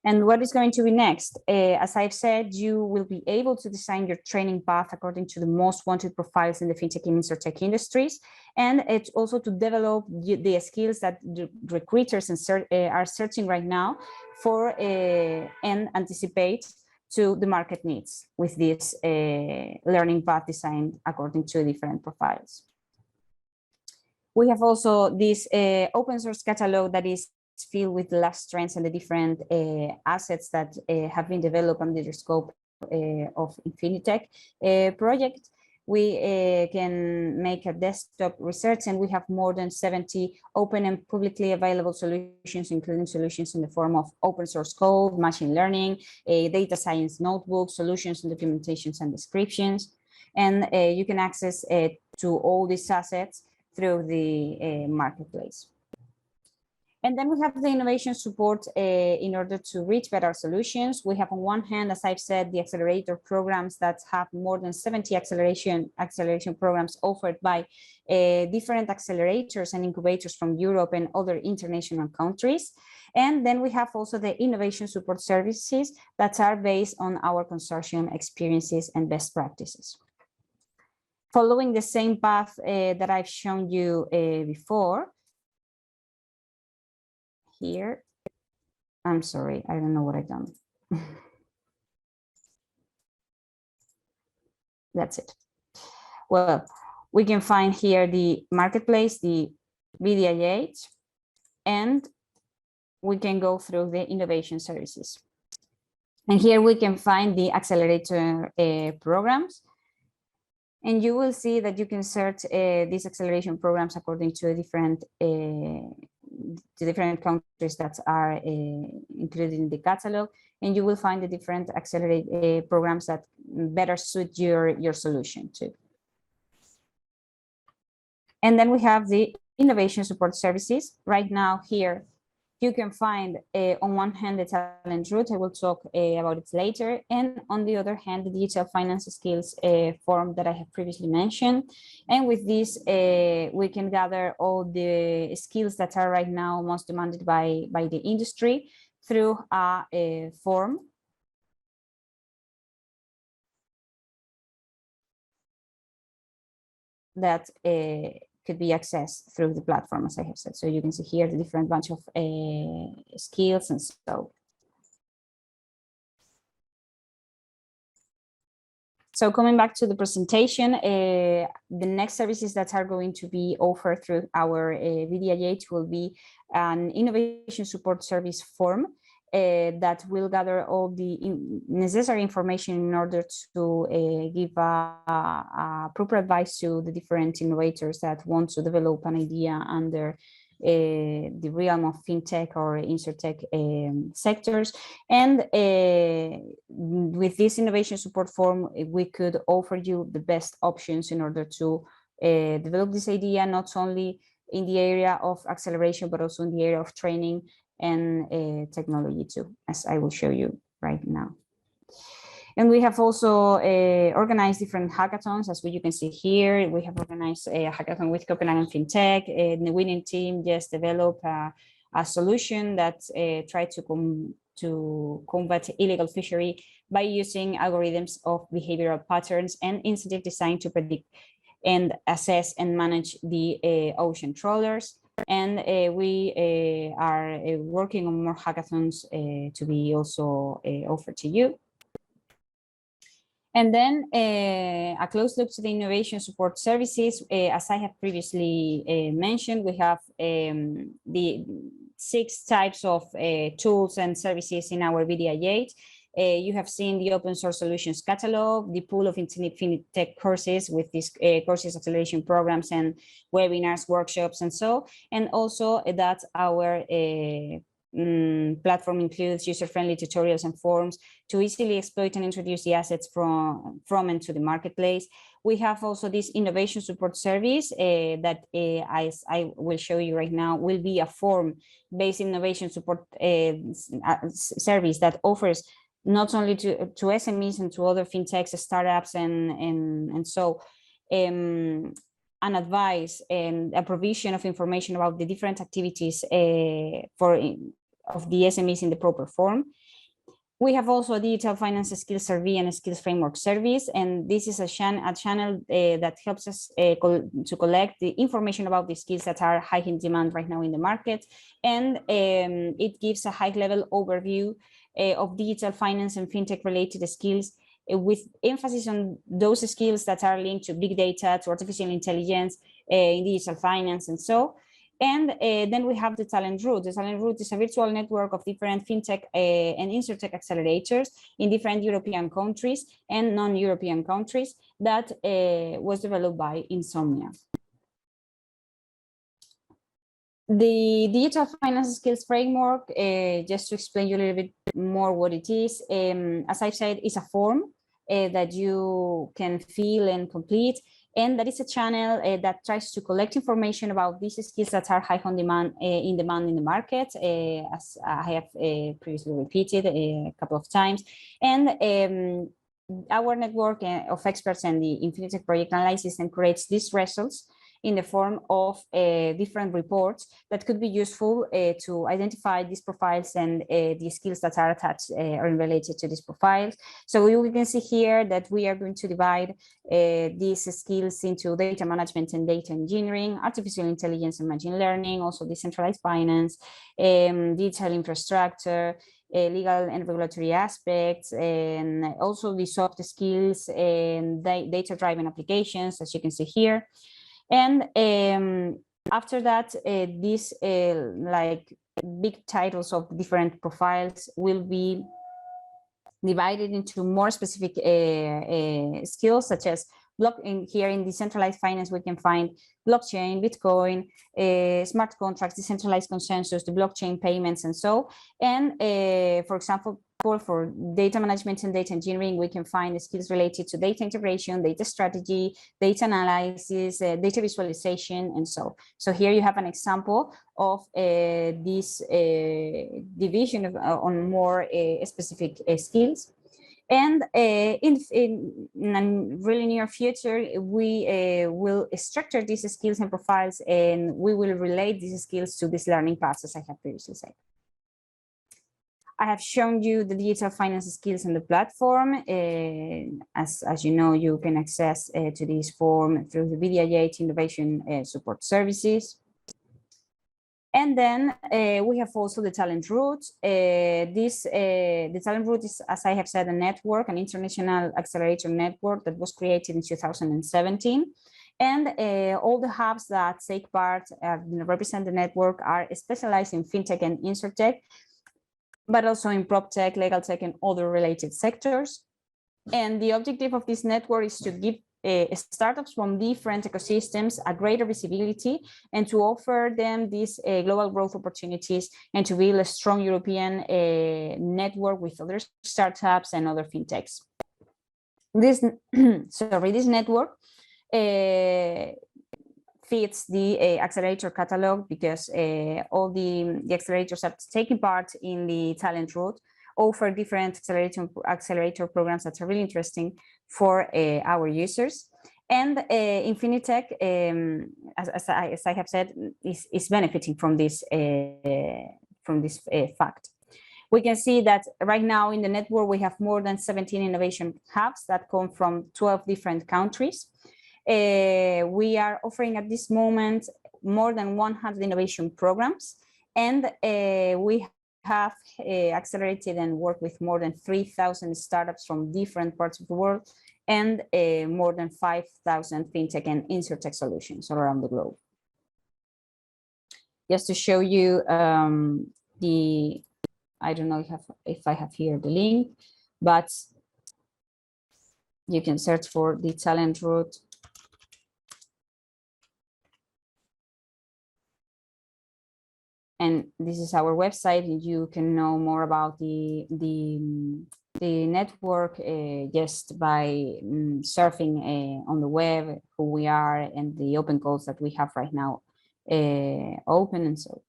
And what is going to be next? As I've said, you will be able to design your training path according to the most wanted profiles in the fintech and insurtech industries, and it's also to develop the skills that the recruiters are searching right now for and anticipate to the market needs with this learning path designed according to different profiles. We have also this open source catalog that is filled with the last trends and the different assets that have been developed under the scope of Infinitech project. We can make a desktop research, and we have more than 70 open and publicly available solutions, including solutions in the form of open source code, machine learning, data science notebooks, solutions and documentations and descriptions. And you can access to all these assets through the marketplace. And then we have the innovation support in order to reach better solutions. We have on one hand, as I've said, the accelerator programs that have more than 70 acceleration programs offered by different accelerators and incubators from Europe and other international countries. And then we have also the innovation support services that are based on our consortium experiences and best practices. Following the same path that I've shown you before, here, I'm sorry, I don't know what I've done. That's it. Well, we can find here the marketplace, the VDI8, and we can go through the innovation services. And here we can find the accelerator programs. And you will see that you can search these acceleration programs according to different countries that are included in the catalog, and you will find the different accelerate programs that better suit your solution too. And then we have the innovation support services. Right now here, you can find on one hand the talent route. I will talk about it later, and on the other hand the digital finance skills form that I have previously mentioned. And with this we can gather all the skills that are right now most demanded by the industry through a form that could be accessed through the platform, as I have said. So you can see here the different bunch of skills and so. So coming back to the presentation, the next services that are going to be offered through our VDI8 will be an innovation support service form that will gather all the necessary information in order to give a proper advice to the different innovators that want to develop an idea under the realm of fintech or insurtech sectors. And with this innovation support form, we could offer you the best options in order to develop this idea, not only in the area of acceleration, but also in the area of training and technology too, as I will show you right now. And we have also organized different hackathons, as you can see here. We have organized a hackathon with Copenhagen FinTech, and the winning team just developed a solution that tried to combat illegal fishery by using algorithms of behavioral patterns and incentive design to predict and assess and manage the ocean trawlers. And we are working on more hackathons to be also offered to you. And then a close look to the innovation support services. As I have previously mentioned, we have the 6 types of tools and services in our VDI8. You have seen the open source solutions catalog, the pool of Infinitech courses with these courses acceleration programs and webinars, workshops, and so. And also that our platform includes user-friendly tutorials and forums to easily exploit and introduce the assets from and to the marketplace. We have also this innovation support service that, as I will show you right now, will be a form-based innovation support service that offers not only to SMEs and to other fintechs, startups, and so an advice and a provision of information about the different activities of the SMEs in the proper form. We have also a digital finance skills survey and a skills framework service, and this is a channel that helps us to collect the information about the skills that are high in demand right now in the market, and it gives a high-level overview of digital finance and fintech related skills, with emphasis on those skills that are linked to big data, to artificial intelligence, in digital finance, and so. And then we have the Talent Route. The Talent Route is a virtual network of different fintech and insurtech accelerators in different European countries and non-European countries that was developed by Insomnia. The Digital Finance Skills Framework, just to explain you a little bit more what it is, as I've said, is a form that you can fill and complete, and that is a channel that tries to collect information about these skills that are high on demand, in the market, as I have previously repeated a couple of times. And our network of experts and the Infinitech project analyzes and creates these results in the form of different reports that could be useful to identify these profiles and the skills that are attached or related to these profiles. So we can see here that we are going to divide these skills into data management and data engineering, artificial intelligence and machine learning, also decentralized finance, digital infrastructure, legal and regulatory aspects, and also the soft skills and data-driven applications, as you can see here. And after that, these like big titles of different profiles will be divided into more specific skills, such as here in decentralized finance, we can find blockchain, Bitcoin, smart contracts, decentralized consensus, the blockchain payments, and so. And for example, for data management and data engineering, we can find skills related to data integration, data strategy, data analysis, data visualization, and so. So here you have an example of this division on more specific skills. And in a really near future, we will structure these skills and profiles, and we will relate these skills to these learning paths, as I have previously said. I have shown you the digital finance skills on the platform. As you know, you can access to this form through the VDI8 Innovation Support Services. And then we have also the Talent Route. The Talent Route is, as I have said, a network, an international accelerator network that was created in 2017. And all the hubs that take part, represent the network, are specialized in fintech and insurtech, but also in prop tech, legal tech, and other related sectors. And the objective of this network is to give startups from different ecosystems a greater visibility and to offer them these global growth opportunities and to build a strong European network with other startups and other fintechs. This, this network fits the accelerator catalog, because all the accelerators that taking part in the Talent Route offer different accelerator programs that are really interesting for our users. And Infinitech, as I have said, is benefiting from this fact. We can see that right now in the network, we have more than 17 innovation hubs that come from 12 different countries. We are offering at this moment more than 100 innovation programs, and we have accelerated and worked with more than 3,000 startups from different parts of the world, and more than 5,000 fintech and insurtech solutions all around the globe. Just to show you I don't know if I have here the link, but you can search for the talent route. And this is our website, and you can know more about the network just by surfing on the web, who we are, and the open calls that we have right now open and so.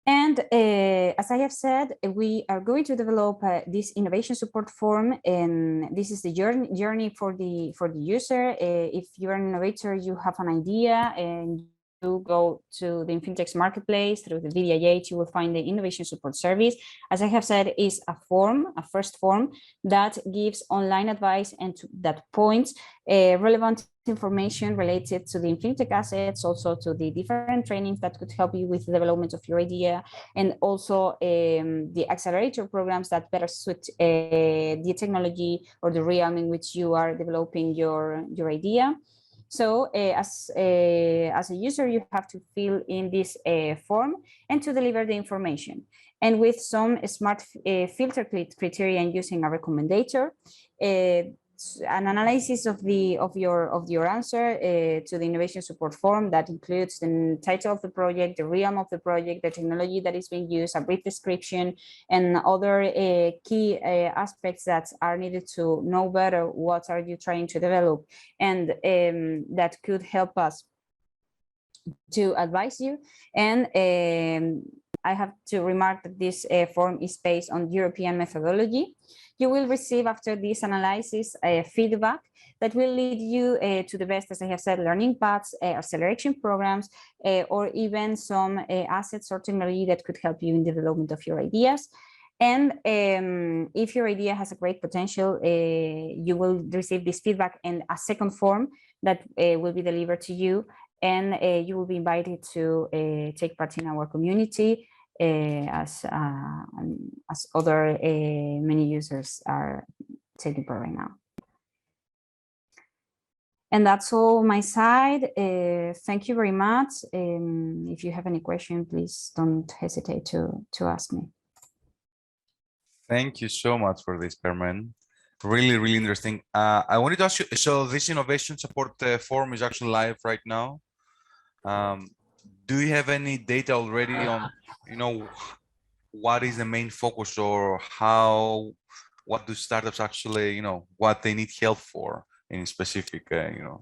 And as I have said, we are going to develop this innovation support form, and this is the journey for the user. If you're an innovator, you have an idea, and you go to the Infinitech's marketplace through the VDIH, you will find the innovation support service. As I have said, is a form, a first form that gives online advice and that points relevant information related to the Infinitech assets, also to the different trainings that could help you with the development of your idea, and also the accelerator programs that better suit the technology or the realm in which you are developing your idea. So as a user, you have to fill in this form and to deliver the information. And with some smart filter criteria and using a recommender, an analysis of your answer to the innovation support form that includes the title of the project, the realm of the project, the technology that is being used, a brief description, and other key aspects that are needed to know better what are you trying to develop, and that could help us to advise you. And I have to remark that this form is based on European methodology. You will receive after this analysis feedback that will lead you to the best, as I have said, learning paths, acceleration programs, or even some assets or technology that could help you in the development of your ideas. And if your idea has a great potential, you will receive this feedback and a second form that will be delivered to you, and you will be invited to take part in our community, as other many users are taking part right now. And that's all my side. Thank you very much. If you have any question, please don't hesitate to ask me. Thank you so much for this, Carmen. Really, really interesting. I wanted to ask you, so this innovation support form is actually live right now. Do you have any data already on, what is the main focus, or what do startups actually, what they need help for in specific,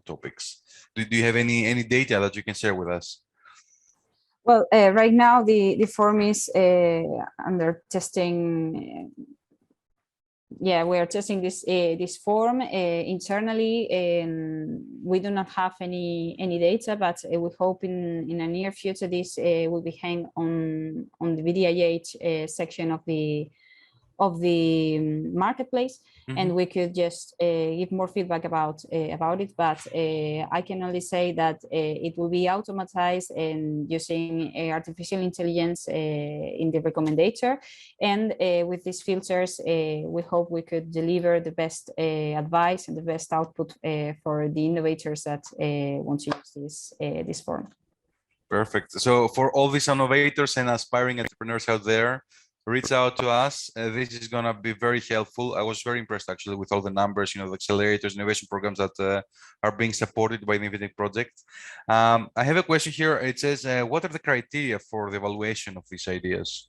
topics? Do you have any data that you can share with us? Well, right now the form is under testing. Yeah, we are testing this form internally, and we do not have any data, but we hope in a near future this will be hanged on the VDIH section of the marketplace, and we could just give more feedback about it. But I can only say that it will be automatized and using artificial intelligence in the recommender, and with these filters, we hope we could deliver the best advice and the best output for the innovators that want to use this form. Perfect. So for all these innovators and aspiring entrepreneurs out there, reach out to us. This is going to be very helpful. I was very impressed actually with all the numbers, the accelerators, innovation programs that are being supported by the Infinitech project. I have a question here. It says, what are the criteria for the evaluation of these ideas?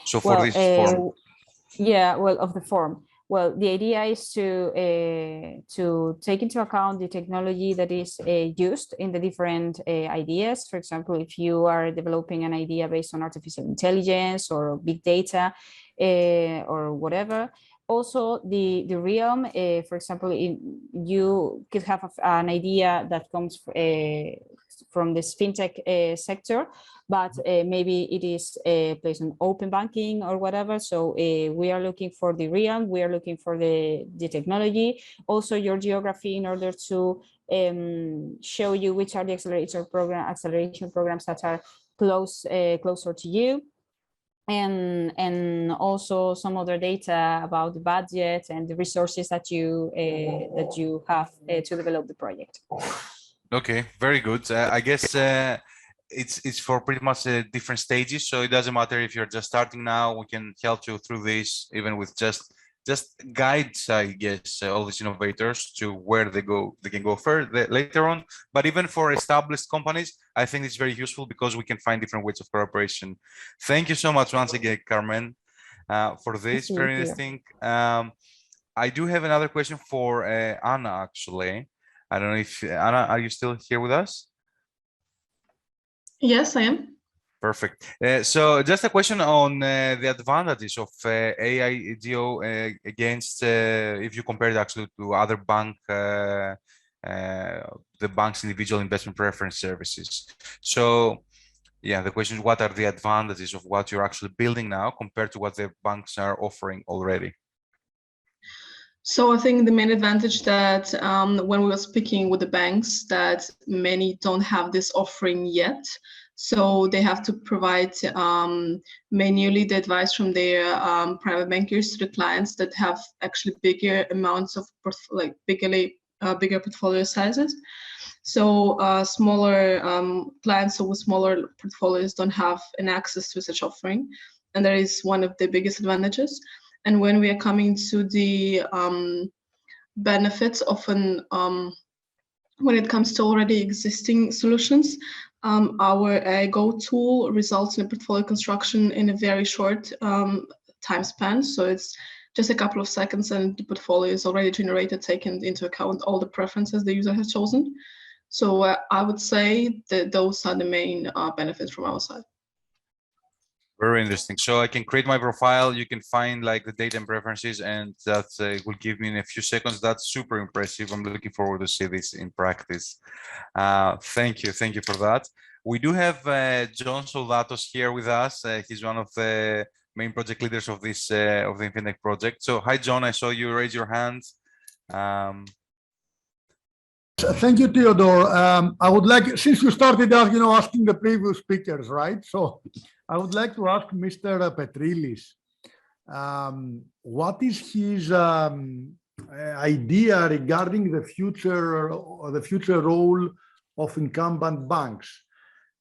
So for this form. Yeah, well, of the form. Well, the idea is to take into account the technology that is used in the different ideas. For example, if you are developing an idea based on artificial intelligence or big data or whatever. Also, the realm, for example, you could have an idea that comes from this fintech sector, but maybe it is based on open banking or whatever. So we are looking for the realm, we are looking for the technology, also your geography, in order to show you which are the acceleration programs that are closer to you. and also some other data about the budget and the resources that you have to develop the project. Okay, very good. I guess it's for pretty much different stages, so it doesn't matter if you're just starting now. We can help you through this, even with just guides, I guess, all these innovators to where they can go further later on. But even for established companies, I think it's very useful because we can find different ways of cooperation. Thank you so much once again, Carmen, for this. Very interesting. I do have another question for Anna, actually. I don't know if Anna, are you still here with us? Yes, I am. Perfect. So just a question on the advantages of AI Geo against if you compare it actually to other the bank's individual investment preference services. So yeah, the question is, what are the advantages of what you're actually building now compared to what the banks are offering already? So I think the main advantage that when we were speaking with the banks, that many don't have this offering yet. So they have to provide manually the advice from their private bankers to the clients that have actually bigger amounts of bigger portfolio sizes. So smaller clients with smaller portfolios don't have an access to such offering, and that is one of the biggest advantages. And when we are coming to the benefits, often when it comes to already existing solutions, our Go tool results in a portfolio construction in a very short time span. So it's just a couple of seconds and the portfolio is already generated, taking into account all the preferences the user has chosen. So I would say that those are the main benefits from our side. Very interesting. So I can create my profile. You can find like the data and preferences, and that will give me in a few seconds. That's super impressive. I'm looking forward to see this in practice. Thank you for that. We do have John Soldatos here with us. He's one of the main project leaders of this of the Infinitech project. So hi, John. I saw you raise your hand. Thank you, Theodore. I would like, since you started asking the previous speakers, right? So I would like to ask Mr. Petrilis, what is his idea regarding the future role of incumbent banks?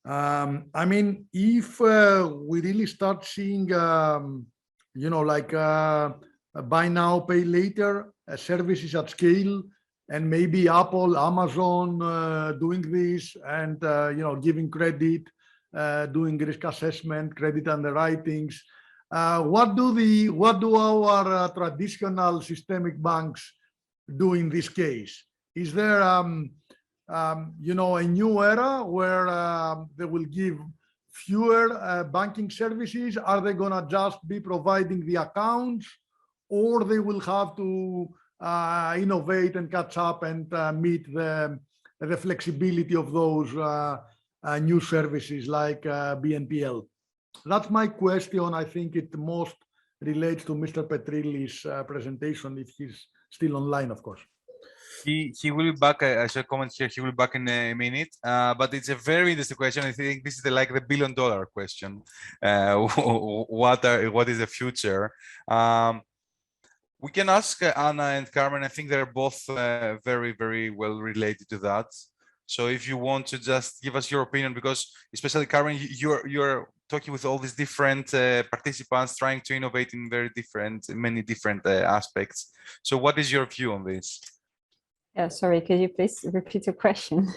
I mean, if we really start seeing, like buy now, pay later services at scale, and maybe Apple, Amazon doing this, and giving credit, doing risk assessment, credit underwritings. What do our traditional systemic banks do in this case? Is there a new era where they will give fewer banking services? Are they gonna just be providing the accounts, or they will have to innovate and catch up and meet the flexibility of those new services like BNPL? That's my question. I think it most relates to Mr. Petrilis' presentation, if he's still online, of course. He will be back. I saw a comment here. He will be back in a minute. But it's a very interesting question. I think this is the billion-dollar question. What is the future? We can ask Anna and Carmen. I think they're both very, very well related to that. So if you want to just give us your opinion, because especially Carmen, you're talking with all these different participants, trying to innovate in many different aspects. So what is your view on this? Yeah, sorry, could you please repeat your question?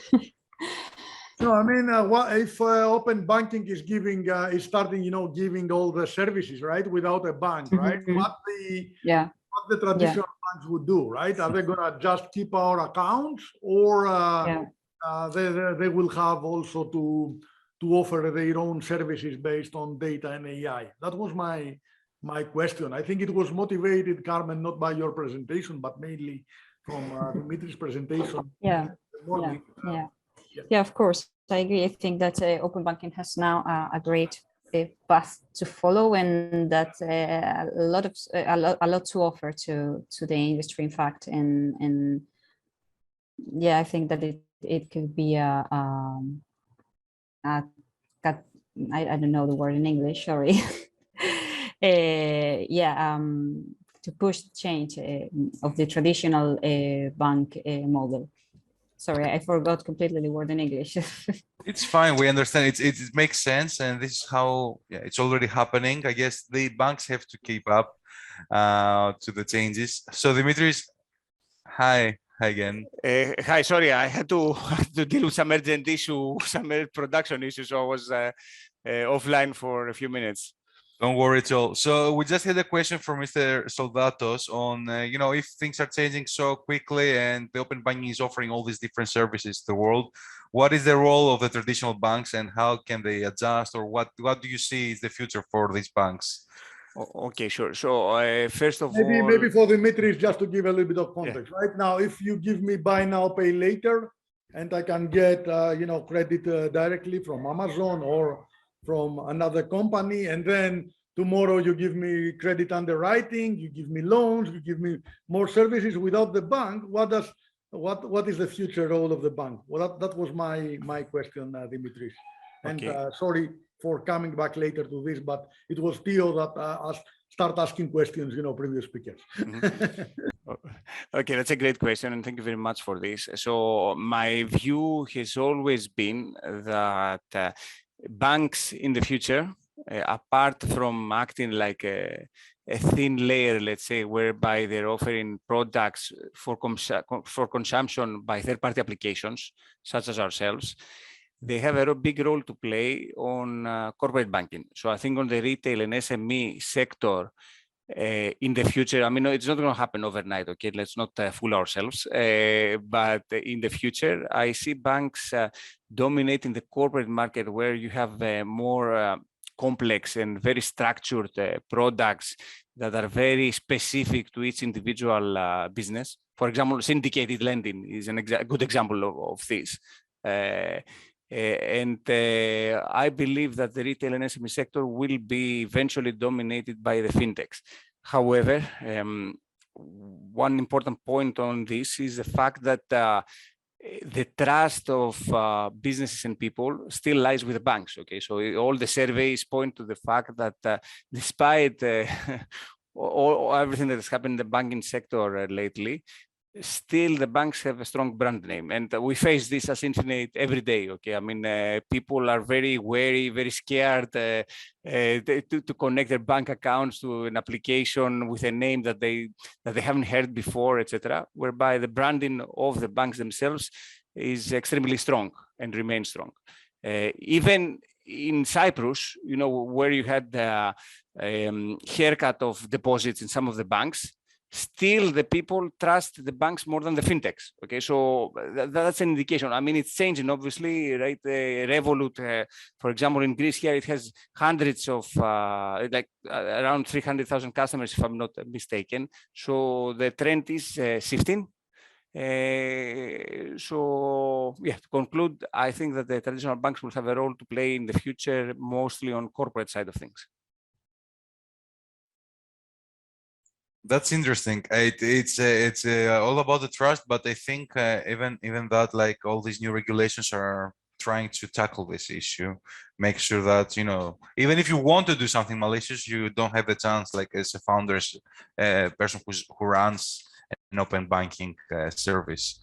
No, I mean, what if open banking is starting, giving all the services, right, without a bank, right? What the traditional banks would do, right? Are they gonna just keep our accounts, or they will have also to offer their own services based on data and AI? That was my question. I think it was motivated, Carmen, not by your presentation, but mainly from Dimitris' presentation. Yeah, of course, I agree. I think that open banking has now a great path to follow, and that a lot to offer to the industry, in fact. And yeah, I think that it could be I don't know the word in English, sorry. to push change of the traditional bank model. Sorry, I forgot completely the word in English. It's fine. We understand. It makes sense, and this is how it's already happening. I guess the banks have to keep up to the changes. So, Dimitris, hi again. Hi, sorry, I had to deal with some urgent issue, some production issues, so I was offline for a few minutes. Don't worry at all. So we just had a question from Mr. Soldatos on, if things are changing so quickly and the open banking is offering all these different services to the world, what is the role of the traditional banks and how can they adjust, or what do you see is the future for these banks? Okay, sure. So first of all, maybe for Dimitris, just to give a little bit of context. Yeah. Right now, if you give me buy now, pay later, and I can get credit directly from Amazon or from another company, and then tomorrow you give me credit underwriting, you give me loans, you give me more services without the bank. What is the future role of the bank? Well, that was my question, Dimitris. And okay. Sorry for coming back later to this, but it was Theo that start asking questions, previous speakers. Mm-hmm. Okay, that's a great question, and thank you very much for this. So my view has always been that banks in the future, apart from acting like a thin layer, let's say, whereby they're offering products for consumption by third-party applications, such as ourselves, they have a big role to play on corporate banking. So I think on the retail and SME sector, in the future, I mean, it's not going to happen overnight, okay? Let's not fool ourselves. But in the future, I see banks dominating the corporate market where you have more complex and very structured products that are very specific to each individual business. For example, syndicated lending is a good example of this. I believe that the retail and SME sector will be eventually dominated by the fintechs. However, one important point on this is the fact that the trust of businesses and people still lies with the banks. Okay, so all the surveys point to the fact that despite everything that has happened in the banking sector lately, still the banks have a strong brand name, and we face this as Infinite every day. Okay, I mean, people are very wary, very scared to connect their bank accounts to an application with a name that they haven't heard before, etc. Whereby the branding of the banks themselves is extremely strong and remains strong. Even in Cyprus, where you had the haircut of deposits in some of the banks, still the people trust the banks more than the fintechs. Okay, so that's an indication. I mean, it's changing, obviously, right? Revolut, for example, in Greece here, it has hundreds of, around 300,000 customers, if I'm not mistaken. So the trend is shifting. So yeah, to conclude, I think that the traditional banks will have a role to play in the future, mostly on corporate side of things. That's interesting. It's all about the trust, but I think even that, like, all these new regulations are trying to tackle this issue, make sure that even if you want to do something malicious, you don't have the chance, like as a founder's person who runs an open banking service.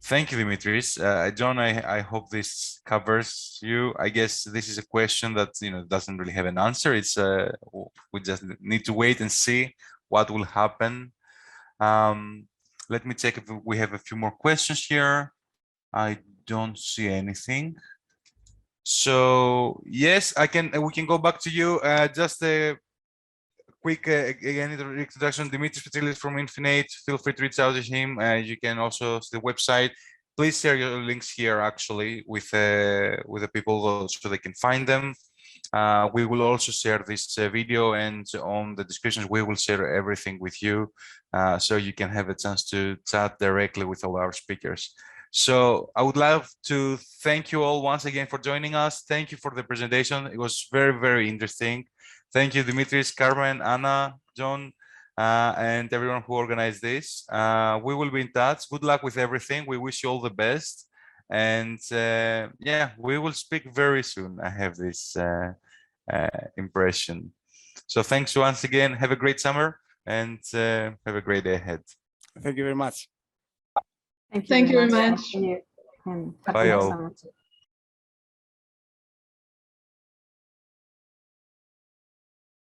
Thank you, Dimitris. John, I hope this covers you. I guess this is a question that doesn't really have an answer. It's we just need to wait and see what will happen. Let me check if we have a few more questions here. I don't see anything. So yes, we can go back to you. Just a quick again introduction. Dimitris Petrilis from Infinitech. Feel free to reach out to him. You can also see the website. Please share your links here actually with the people so they can find them. We will also share this video, and on the descriptions we will share everything with you, so you can have a chance to chat directly with all our speakers. So I would love to thank you all once again for joining us. Thank you for the presentation. It was very, very interesting. Thank you, Dimitris, Carmen, Anna, John, and everyone who organized this. We will be in touch. Good luck with everything. We wish you all the best. And yeah, we will speak very soon. I have this impression. So thanks once again. Have a great summer and have a great day ahead. Thank you very much. Thank you very much. Thank you. And have Bye a nice all. summer too.